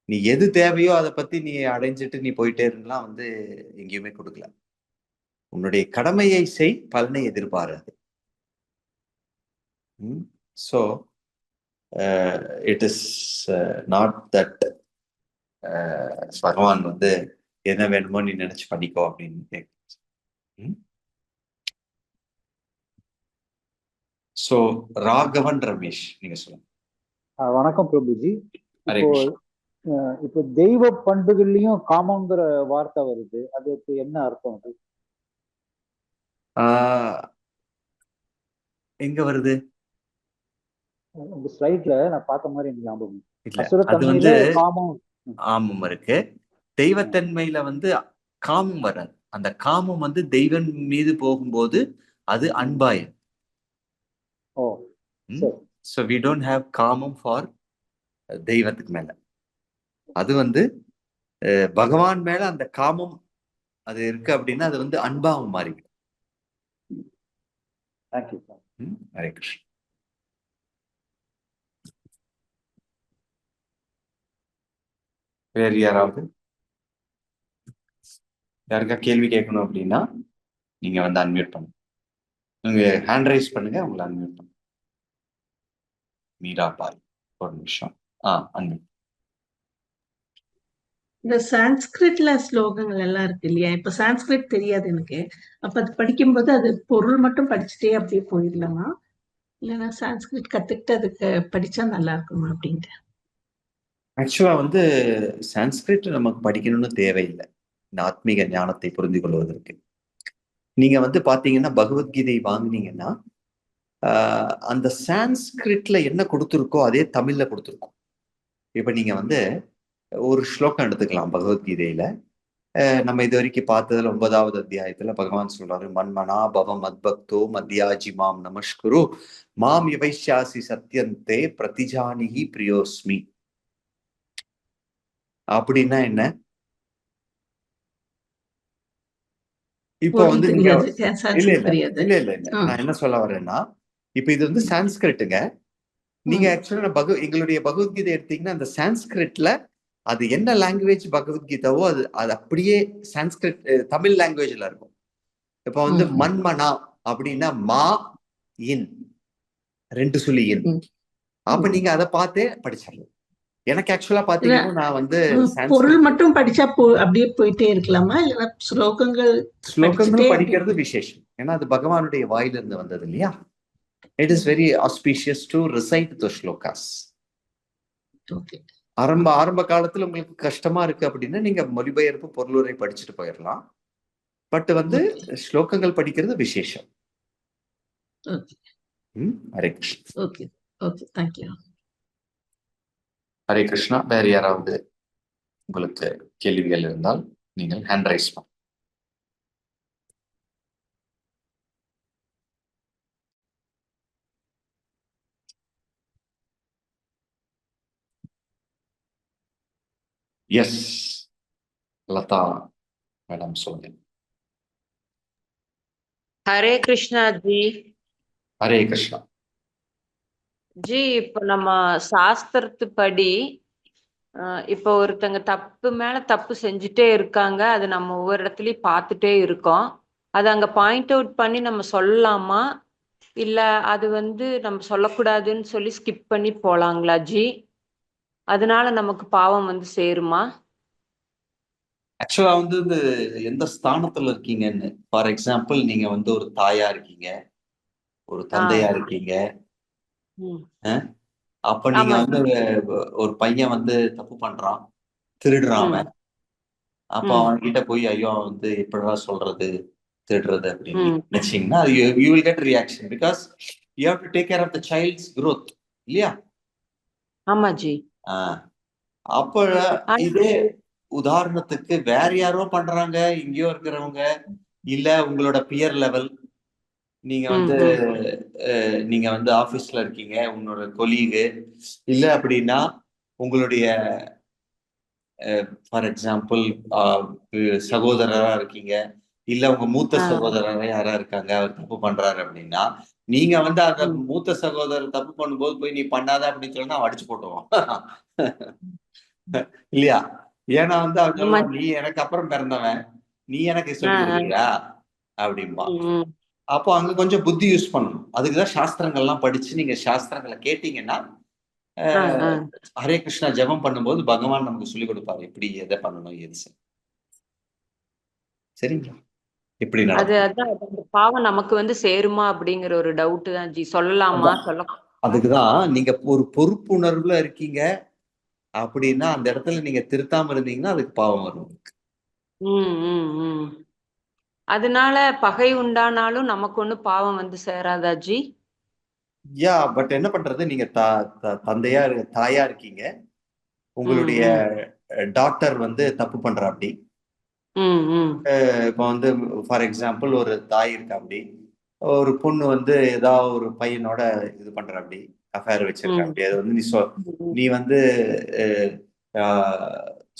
Speaker 2: நீ எது தேவையோ அதை பத்தி நீ அடைஞ்சிட்டு நீ போயிட்டே இருந்தா வந்து எங்கேயுமே கொடுக்கல. உன்னுடைய கடமையை செய், பலனை எதிர்பாராது. So it is not that பகவான் வந்து என்ன வேணுமோ நீ நினைச்சு பண்ணிக்கோ அப்படின்னு. சோ ராகவன் ரமேஷ், நீங்க சொல்லுங்க.
Speaker 6: வணக்கம் பிரபுஜி. இப்போ தெய்வ பண்புகள்லயும் காமங்கிற வார்த்தை வருது, அதுக்கு என்ன அர்த்தம்? அது
Speaker 2: எங்க வருது?
Speaker 6: உங்க ஸ்லைட்ல நான் பார்த்த மாதிரி எனக்கு ஞாபகம்.
Speaker 2: அது வந்து ஆமம் இருக்கு. தெய்வத்தன்மையில வந்து காமம் வராது. அந்த காமம் வந்து தெய்வம் மீது போகும்போது அது அன்பாயம். So we don't have காமம் ஃபார் தெய்வத்துக்கு மேல. அது வந்து பகவான் மேல அந்த காமம் அது இருக்கு அப்படின்னா அது வந்து அன்பாவும் மாறி. ஹரே கிருஷ்ணா. வேறு யாராவது யாருக்கா கேள்வி கேட்கணும் அப்படின்னா நீங்க வந்து அன்மியூட் பண்ணுங்க. நீங்க ஹேண்ட் ரைஸ் பண்ணுங்க, உங்களை அன்மியூட் பண்ணுங்க. மீரா பாய், ஒரு நிமிஷம். அன்மியூட்.
Speaker 4: இந்த சான்ஸ்கிரிட்ல ஸ்லோகங்கள் எல்லாம் இருக்கு இல்லையா? இப்ப சான்ஸ்கிரிட் தெரியாது எனக்கு. அப்ப அது படிக்கும்போது அது பொருள் மட்டும் படிச்சுட்டே அப்படியே போயிடலாமா? இல்லைன்னா சான்ஸ்கிரிட் கத்துக்கிட்டு அதுக்கு படிச்சா நல்லா இருக்குமா அப்படின்ட்டு?
Speaker 2: ஆக்சுவலா வந்து சான்ஸ்கிரிட் நமக்கு படிக்கணும்னு தேவையில்லை இந்த ஆத்மீக ஞானத்தை புரிந்து கொள்வதற்கு. நீங்க வந்து பாத்தீங்கன்னா பகவத்கீதை வாங்கினீங்கன்னா அந்த சான்ஸ்கிரிட்ல என்ன கொடுத்துருக்கோ அதே தமிழ்ல கொடுத்துருக்கோம். இப்ப நீங்க வந்து ஒரு ஸ்லோகம் எடுத்துக்கலாம் பகவத்கீதையில. நம்ம இது வரைக்கும் பார்த்ததுல 9வது அத்தியாயத்துல பகவான் சொல்றாரு, மன்மனா பவ மத்பக்தோ மத்யாஜி மாம் நமஸ்குரு மாம் யவைஷ்யாசி சத்யந்தே பிரதிஜானிகி பிரியோஸ்மி. அப்படின்னா என்ன? இப்போ வந்து இல்ல நான் என்ன சொல்ல வரேன்னா, இப்ப இது வந்து சான்ஸ்கிரிட்டுங்க. நீங்க ஆக்சுவலா எங்களுடைய பகவத்கீதை எடுத்தீங்கன்னா அந்த சான்ஸ்கிரிட்ல அது என்ன லாங்குவேஜ் பகவத்கீதாவோ அது அப்படியே சான்ஸ்கிரிட் தமிழ் லாங்குவேஜ்ல இருக்கும். இப்ப வந்து மன்மனா அப்படின்னா மா இன் 2 சுழி எண்.
Speaker 4: ம்.
Speaker 2: அப்ப
Speaker 4: ம்.
Speaker 2: நீங்க அதை பார்த்தே படிச்சிடலாம். எனக்கு ஆக்சுவலா
Speaker 4: இல்ல
Speaker 2: பாத்தீங்கன்னா நான் வந்து
Speaker 4: பொருள்
Speaker 2: சான்ஸ்கிரிட்
Speaker 4: மட்டும் படிச்சா அப்படியே போயிட்டே இருக்கலாமா? இல்லைன்னா ஸ்லோகங்கள் படிச்சுட்டே
Speaker 2: ஸ்லோகங்களும்
Speaker 4: அப்படி
Speaker 2: படிக்கிறது விசேஷம். ஏன்னா அது பகவானுடைய வாயிலிருந்து வந்தது இல்லையா? It is very auspicious to recite the slokas.
Speaker 4: Okay.
Speaker 2: ஆரம்ப காலத்துல உங்களுக்கு கஷ்டமா இருக்கு அப்படின்னா நீங்க மொழிபெயர்ப்பு பொருளுரை படிச்சுட்டு போயிடலாம். பட் வந்து
Speaker 4: ஓகே.
Speaker 2: ஸ்லோகங்கள் படிக்கிறது விசேஷம்.
Speaker 4: Okay.
Speaker 2: Hare Krishna.
Speaker 4: Okay. Okay. Thank you.
Speaker 2: Hare Krishna. வேற யாராவது உங்களுக்கு கேள்விகள் இருந்தால் நீங்கள் ஹேண்ட் ரைஸ் பண்ணலாம். எஸ் லதா மேடம் சொல்லுங்க.
Speaker 7: ஹரே கிருஷ்ணா ஜி.
Speaker 2: ஹரே கிருஷ்ணா.
Speaker 7: ஜி இப்போ நம்ம சாஸ்திரத்து படி இப்போ ஒருத்தங்க தப்பு மேல தப்பு செஞ்சுட்டே இருக்காங்க, அது நம்ம ஒவ்வொரு இடத்துலயும் பார்த்துட்டே இருக்கோம். அது அங்க பாயிண்ட் அவுட் பண்ணி நம்ம சொல்லலாமா, இல்ல அது வந்து நம்ம சொல்லக்கூடாதுன்னு சொல்லி ஸ்கிப் பண்ணி போலாங்களா ஜி? அதனால நமக்கு பாவம் வந்து சேருமா?
Speaker 2: ஆக்சுவலா வந்து இது எந்த ஸ்தானத்துல இருக்கீங்கன்னு, ஃபார் எக்ஸாம்பிள் நீங்க வந்து ஒரு தாயா இருக்கீங்க, ஒரு தந்தையா இருக்கீங்க. அப்ப நீங்க வந்து ஒரு பையன் வந்து தப்பு பண்றான், திருடுறான். அப்ப அவன்கிட்ட போய் ஐயோ வந்து எப்படிதான் சொல்றது திருடுறது அப்படின்னு நினைச்சீங்கன்னா you will get reaction because you have to take care of the childs growth இல்லையா?
Speaker 7: ஆமா ஜி.
Speaker 2: அப்ப இதே உதாரணத்துக்கு வேற யாரோ பண்றாங்க, இங்கேயோ இருக்கிறவங்க, இல்ல உங்களோட பியர் லெவல், நீங்க வந்து ஆபீஸ்ல இருக்கீங்க, உங்களோட கொலீகு, இல்ல அப்படின்னா உங்களுடைய ஃபார் எக்ஸாம்பிள் சகோதரரா இருக்கீங்க, இல்ல உங்க மூத்த சகோதரரா யாரா இருக்காங்க, அவர் தப்பு பண்றாரு அப்படின்னா நீங்க வந்து அந்த மூத்த சகோதரர் தப்பு பண்ணும்போது போய் நீ பண்ணாத அப்படின்னு சொன்னா அடிச்சு போட்டுவோம் இல்லையா? ஏன்னா வந்து அவர் நீ எனக்கு அப்புறம் பிறந்தவன், நீ எனக்கு சொல்லி கொடுக்குறியா அப்படின்பா. அப்போ அங்க கொஞ்சம் புத்தி யூஸ் பண்ணணும். அதுக்குதான் சாஸ்திரங்கள்லாம் படிச்சு நீங்க சாஸ்திரங்களை கேட்டீங்கன்னா ஹரே கிருஷ்ணா ஜெபம் பண்ணும்போது பகவான் நமக்கு சொல்லிக் கொடுப்பாரு எப்படி எதை பண்ணணும் எது சரிங்களா? எப்படி
Speaker 7: பாவம் நமக்கு வந்து சேருமா அப்படிங்கிற ஒரு டவுட் தான் ஜி. சொல்லலாமா சொல்ல
Speaker 2: அதுக்குதான் நீங்க ஒரு பொறுப்புணர்வுல இருக்கீங்க அப்படின்னா அந்த இடத்துல நீங்க திருத்தாம இருந்தீங்கன்னா அதுக்கு பாவம் வரும்.
Speaker 7: அதனால பகை உண்டானாலும் நமக்கு ஒண்ணு பாவம் வந்து சேராதா ஜி?
Speaker 2: யா பட் என்ன பண்றது, நீங்க தாயா இருக்கீங்க, உங்களுடைய டாக்டர் வந்து தப்பு பண்றா அப்படி. இப்போ வந்து ஃபார் எக்ஸாம்பிள் ஒரு தாய் இருக்கா அப்படி, ஒரு பொண்ணு வந்து ஏதாவது ஒரு பையனோட இது பண்ற அப்படி, அஃபேர் வச்சிருக்கா அப்படி, அது வந்து நீ வந்து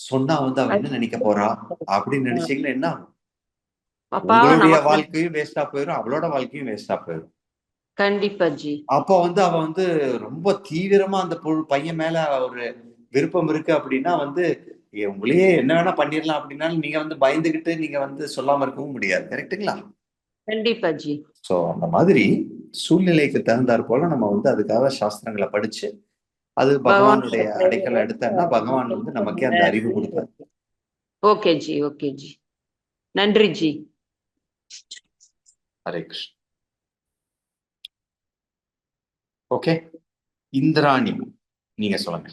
Speaker 2: சொன்னா வந்து அவன் என்ன நினைக்க போறா அப்படின்னு நினைச்சீங்கன்னா என்ன ஆகும்? உங்களுடைய வாழ்க்கையும் வேஸ்டா போயிடும், அவளோட வாழ்க்கையும் வேஸ்டா போயிடும்.
Speaker 7: கண்டிப்பா ஜி.
Speaker 2: அப்போ வந்து அவ வந்து ரொம்ப தீவிரமா அந்த பையன் மேல ஒரு விருப்பம் இருக்கு அப்படின்னா வந்து உங்களையே என்ன வேணா பண்ணிடலாம் அப்படின்னாலும் நீங்க வந்து பயந்துகிட்டு நீங்க வந்து சொல்லாம இருக்கவும் முடியாது. கரெக்டுங்களா?
Speaker 7: கண்டிப்பா ஜி.
Speaker 2: சோ அந்த மாதிரி சூழ்நிலைக்கு தகுந்தாற் போல நம்ம வந்து அதுக்காக சாஸ்திரங்களை படிச்சு அது பகவானுடைய அடைக்கலம் எடுத்தோம்னா பகவான் வந்து நமக்கே அந்த அறிவு கொடுப்பாரு.
Speaker 7: Okay G. Okay G. நன்றி ஜி.
Speaker 2: ஹரே கிருஷ்ணா. ஓகே இந்திராணி நீங்க சொல்லுங்க.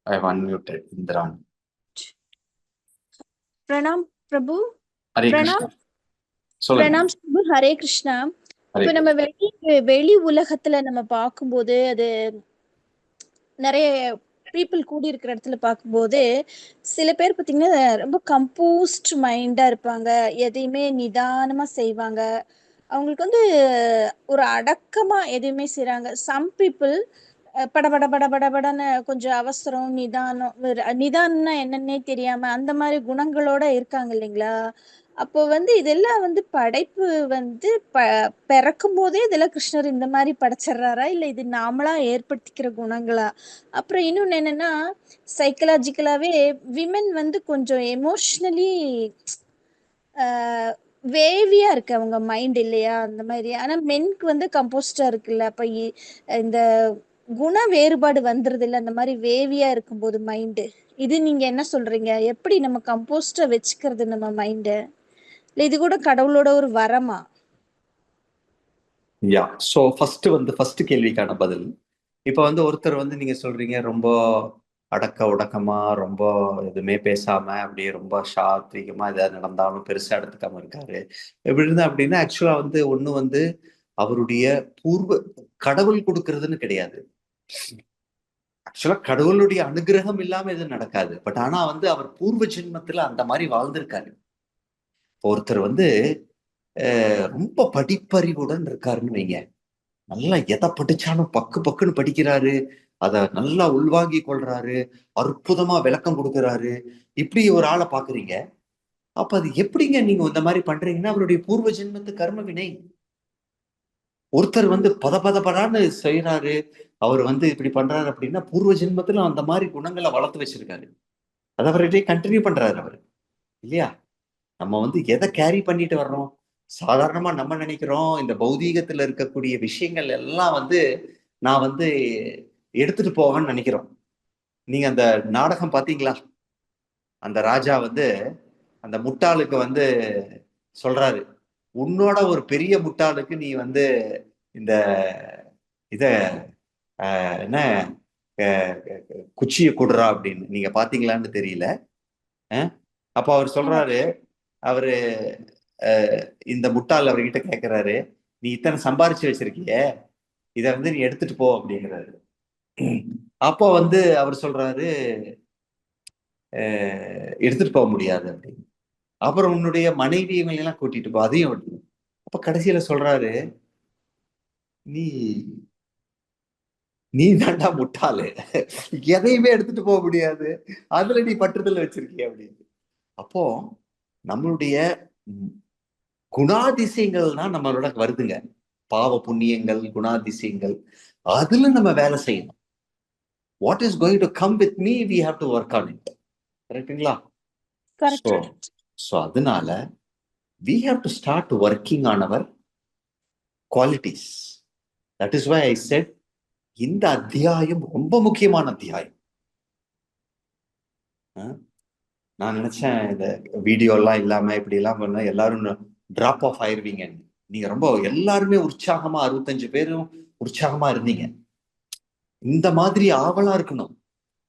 Speaker 2: I have unmuted Indrani.
Speaker 8: Pranam பிரபு.
Speaker 2: ஹரே கிருஷ்ணா.
Speaker 8: பிரணாம் பிரபு. ஹரே கிருஷ்ணா. இப்ப நம்ம வெளி உலகத்துல நம்ம பார்க்கும்போது அது நிறைய பீப்புள் கூடி இருக்கிற இடத்துல பார்க்கும்போது சில பேர் பார்த்தீங்கன்னா ரொம்ப கம்போஸ்ட் மைண்டா இருப்பாங்க, எதையுமே நிதானமா செய்வாங்க, அவங்களுக்கு வந்து ஒரு அடக்கமா எதையுமே செய்றாங்க. சம் பீப்புள் படபட படபடன்னு கொஞ்சம் அவசரம், நிதானம்னா என்னன்னே தெரியாம அந்த மாதிரி குணங்களோட இருக்காங்க இல்லைங்களா? அப்போ வந்து இதெல்லாம் வந்து படைப்பு வந்து பிறக்கும் போதே இதெல்லாம் கிருஷ்ணர் இந்த மாதிரி படைச்சிடுறாரா, இல்ல இது நாமளா ஏற்படுத்திக்கிற குணங்களா? அப்புறம் இன்னொன்னு என்னன்னா, சைக்கலாஜிக்கலாவே விமென் வந்து கொஞ்சம் எமோஷ்னலி வேவியா இருக்கு அவங்க மைண்ட் இல்லையா அந்த மாதிரி. ஆனா மென்க்கு வந்து கம்போஸ்டா இருக்குல்ல, அப்ப இந்த குண வேறுபாடு வந்துருது இல்ல அந்த மாதிரி வேவியா இருக்கும்போது மைண்டு. இது நீங்க என்ன சொல்றீங்க? எப்படி நம்ம கம்போஸ்டா வச்சுக்கிறது நம்ம மைண்ட? இல்ல இது கூட கடவுளோட ஒரு வரமா?
Speaker 2: யா ஸோ ஃபர்ஸ்ட் கேள்விக்கான பதில். இப்போ ஒருத்தர் நீங்க சொல்றீங்க ரொம்ப அடக்க உடக்கமா, ரொம்ப எதுவுமே பேசாம அப்படியே ரொம்ப சாத்வீகமா ஏதாவது நடந்தாலும் பெருசா எடுத்துக்காம இருக்காரு. எப்படி இருந்தா அப்படின்னா ஆக்சுவலா ஒண்ணு அவருடைய பூர்வ கடவுள் கொடுக்கறதுன்னு கிடையாது. ஆக்சுவலா கடவுளுடைய அனுகிரகம் இல்லாம எதுவும் நடக்காது. பட் ஆனா அவர் பூர்வ ஜென்மத்துல அந்த மாதிரி வாழ்ந்திருக்காரு. ஒருத்தர் ரொம்ப படிப்பறிவுடன் இருக்காருன்னு வைங்க, நல்லா எதை படிச்சாலும் பக்கு பக்குன்னு படிக்கிறாரு, அதை நல்லா உள்வாங்கி கொள்றாரு, அற்புதமா விளக்கம் கொடுக்கிறாரு, இப்படி ஒரு ஆளை பாக்குறீங்க. அப்ப அது எப்படிங்க நீங்க இந்த மாதிரி பண்றீங்கன்னா அவருடைய பூர்வ ஜென்மத்து கர்ம வினை. ஒருத்தர் பதபதபடான்னு செய்யறாரு, அவர் இப்படி பண்றாரு அப்படின்னா பூர்வ ஜென்மத்துல அந்த மாதிரி குணங்களை வளர்த்து வச்சிருக்காரு. அதை அவர்கிட்ட கண்டினியூ பண்றாரு அவர், இல்லையா? நம்ம எதை கேரி பண்ணிட்டு வர்றோம்? சாதாரணமா நம்ம நினைக்கிறோம் இந்த பௌதீகத்துல இருக்கக்கூடிய விஷயங்கள் எல்லாம் நான் எடுத்துட்டு போவேன்னு நினைக்கிறோம். நீங்க அந்த நாடகம் பாத்தீங்களா? அந்த ராஜா அந்த முட்டாளுக்கு சொல்றாரு, உன்னோட ஒரு பெரிய முட்டாளுக்கு நீ இந்த இத என்ன குச்சியை கொடுறா அப்படின்னு. நீங்க பாத்தீங்களான்னு தெரியல. அப்ப அவர் சொல்றாரு, அவரு இந்த முட்டாள் அவர்கிட்ட கேட்கிறாரு, நீ இத்தனை சம்பாரிச்சு வச்சிருக்கிய, இத நீ எடுத்துட்டு போ அப்படிங்கிறாரு. அப்போ அவர் சொல்றாரு, எடுத்துட்டு போக முடியாது அப்படின்னு. அப்புறம் உன்னுடைய மனைவி எல்லாம் கூட்டிட்டு போ, அதையும் விட்டு. அப்ப கடைசியில சொல்றாரு, நீ நீ தாண்டா முட்டாளு, எதையுமே எடுத்துட்டு போக முடியாது, அதுல நீ பற்றுதல் வச்சிருக்கிய அப்படின்னு. அப்போ நம்மளுடைய குணாதிசயங்கள் தான் நம்மளோட வருதுங்க. பாவ புண்ணியங்கள், குணாதிசயங்கள், அதுல நம்ம வேலை செய்யணும். What is going to come with me, we have to work on it. கரெக்ட்டுங்களா? ஸோ அதனால we have to start working on our qualities. That is why I said இந்த அத்தியாயம் ரொம்ப முக்கியமான அத்தியாயம். நான் நினைச்சேன் இந்த வீடியோ எல்லாம் இல்லாம இப்படி எல்லாம் பண்ண எல்லாரும் டிராப் ஆஃப் ஆயிருவீங்க. நீங்க ரொம்ப எல்லாருமே உற்சாகமா 65 பேரும் உற்சாகமா இருந்தீங்க. இந்த மாதிரி ஆவலா இருக்கணும்.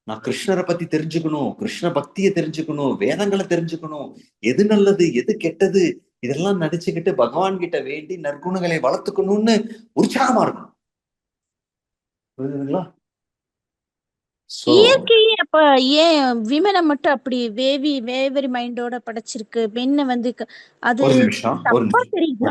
Speaker 2: நான் கிருஷ்ணரை பத்தி தெரிஞ்சுக்கணும், கிருஷ்ண பக்தியை தெரிஞ்சுக்கணும், வேதங்களை தெரிஞ்சுக்கணும், எது நல்லது எது கெட்டது இதெல்லாம் நடிச்சுக்கிட்டு பகவான் கிட்ட வேண்டி நற்குணங்களை வளர்த்துக்கணும்னு உற்சாகமா இருக்கணும். புரியுதுங்களா?
Speaker 8: இயற்கையே அப்ப ஏன் விமனை மட்டும் அப்படி வேவரி மைண்டோட படைச்சிருக்கு? மென்ன அது
Speaker 2: ஒரு நிமிஷம்
Speaker 8: தப்பா தெரியுது.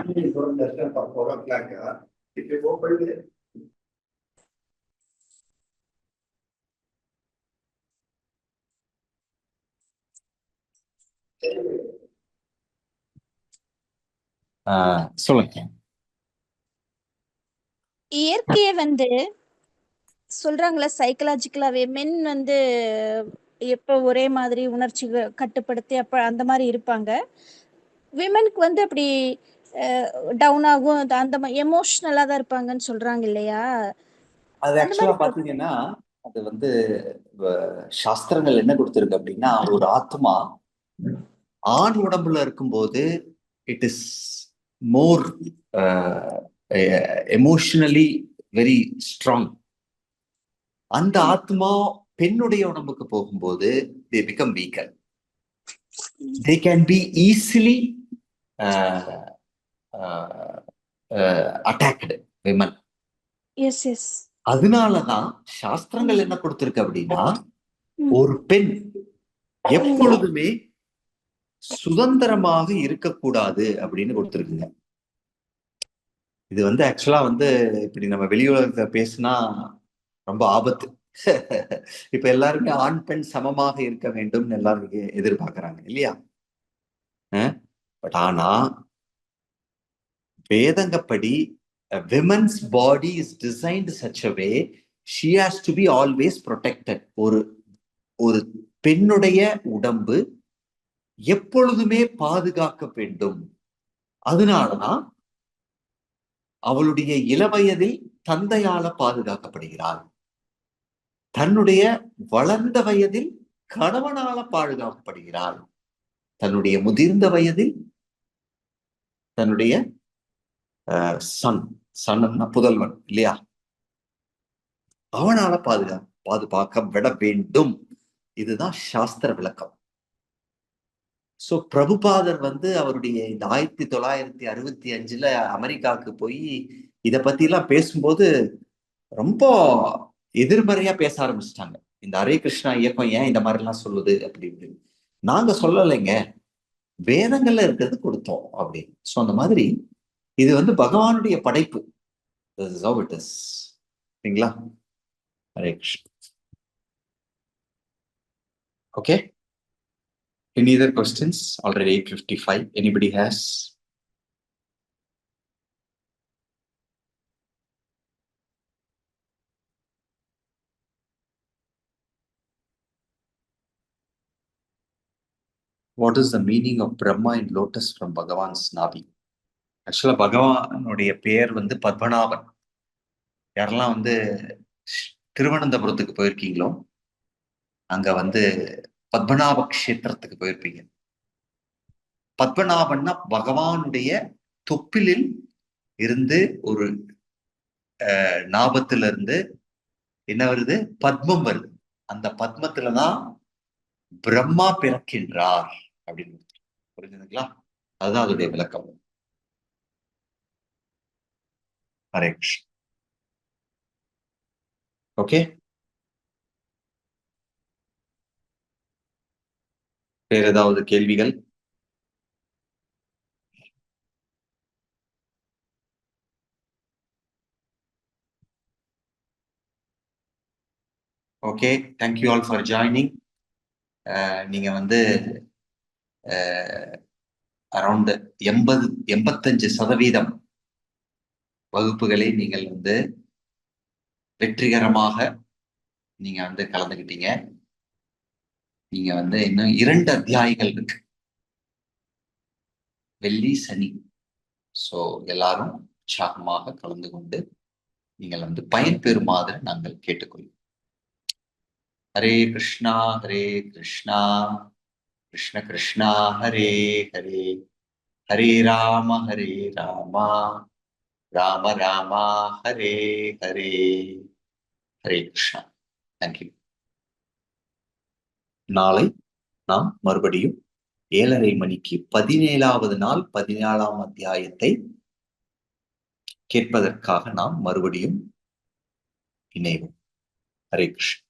Speaker 2: சொல்லுங்க.
Speaker 8: இயற்கையை சொல்றாங்களா சைக்கலாஜிக்கலாவே மென் எப்ப ஒரே மாதிரி உணர்ச்சி கட்டுப்படுத்தி அப்ப அந்த மாதிரி இருப்பாங்க. விமனுக்கு அப்படி டவுன் ஆகும், அந்த மாதிரி எமோஷனலா தான் இருப்பாங்கன்னு சொல்றாங்க இல்லையா?
Speaker 2: அது ஆக்சுவலா பாத்தீங்கன்னா அது சாஸ்திரங்கள் என்ன கொடுத்திருக்கு அப்படின்னா, ஒரு ஆத்மா ஆண் உடம்புல இருக்கும்போது it is more emotionally very strong. அந்த ஆத்மா பெண்ணுடைய உடம்புக்கு போகும்போது they become weaker. They can be easily attacked women.
Speaker 8: Yes.
Speaker 2: அதனாலதான் சாஸ்திரங்கள் என்ன கொடுத்திருக்கு அப்படின்னா, ஒரு பெண் எப்பொழுதுமே சுதந்திரமாக இருக்கக்கூடாது அப்படின்னு கொடுத்திருக்குங்க. இது ஆக்சுவலா இப்படி நம்ம வெளியுலகத்தை பேசினா ரொம்ப ஆபத்து. இப்ப எல்லாருமே ஆண் பெண் சமமாக இருக்க வேண்டும் எல்லாரும் எதிர்பார்க்கிறாங்க இல்லையா? பட் ஆனா வேதங்கப்படி women's body is designed such a way she has to be always protected. ஒரு பெண்ணுடைய உடம்பு எப்பொழுதுமே பாதுகாக்க வேண்டும். அதனாலதான் அவளுடைய இளவயதில் தந்தையால பாதுகாக்கப்படுகிறாள். தன்னுடைய வளர்ந்த வயதில் கணவனால பாதுகாக்கப்படுகிறாள். தன்னுடைய முதிர்ந்த வயதில் தன்னுடைய சன்னா புதல்வன் இல்லையா, அவனால பாதுகாக்க விட வேண்டும். இதுதான் சாஸ்திர விளக்கம். சோ பிரபுபாதர் அவருடைய இந்த 1965 அமெரிக்காவுக்கு போய் இத பத்தி எல்லாம் பேசும்போது ரொம்ப எதிர்மறையா பேச ஆரம்பிச்சிட்டாங்க. இந்த ஹரே கிருஷ்ணா இயக்கம் ஏன் இந்த மாதிரி எல்லாம் சொல்லுது அப்படின்னு. நாங்க சொல்லலைங்க, வேதங்கள்ல இருக்கிறது கொடுத்தோம் அப்படின்னு. சோ அந்த மாதிரி இது பகவானுடைய படைப்பு. சரிங்களா? Hare Krishna. Okay, any other questions? Already 8:55. Anybody has? What is the meaning of Brahma in lotus from Bhagavan's Navi? ஆக்சுவலா பகவானுடைய பெயர் பத்மநாபன். யாரெல்லாம் திருவனந்தபுரத்துக்கு போயிருக்கீங்களோ அங்க பத்மநாப கஷேத்திரத்துக்கு போயிருப்பீங்க. பத்மநாபன்னா பகவானுடைய தொப்பிலில் இருந்து ஒரு நாபத்துல இருந்து என்ன வருது, பத்மம் வருது. அந்த பத்மத்துலதான் பிரம்மா பிறக்கின்றார் அப்படின்னு. புரிஞ்சுதுங்களா? அதுதான் அதோடைய விளக்கம். ஹரே கிருஷ்ணா. ஓகே, வேற ஏதாவது கேள்விகள்? Okay, thank you all for joining. நீங்க அரௌண்ட் 85% வகுப்புகளை நீங்கள் வெற்றிகரமாக நீங்க கலந்துக்கிட்டீங்க. நீங்க இன்னும் 2 அத்தியாயங்கள் இருக்கு, வெள்ளி சனி. சோ எல்லாரும் உற்சாகமாக கலந்து கொண்டு நீங்கள் பயன்பெறுமாறு நாங்கள் கேட்டுக்கொள்வோம். ஹரே கிருஷ்ணா ஹரே கிருஷ்ணா கிருஷ்ண கிருஷ்ணா ஹரே ஹரே, ஹரே ராம ராம ராமா ஹரே ஹரே. ஹரே கிருஷ்ணா. தேங்க்யூ. நாளை நாம் மறுபடியும் 7:30 மணிக்கு 17வது நாள் 14ஆம் அத்தியாயத்தை கேட்பதற்காக நாம் மறுபடியும் இணைவோம். ஹரே கிருஷ்ணா.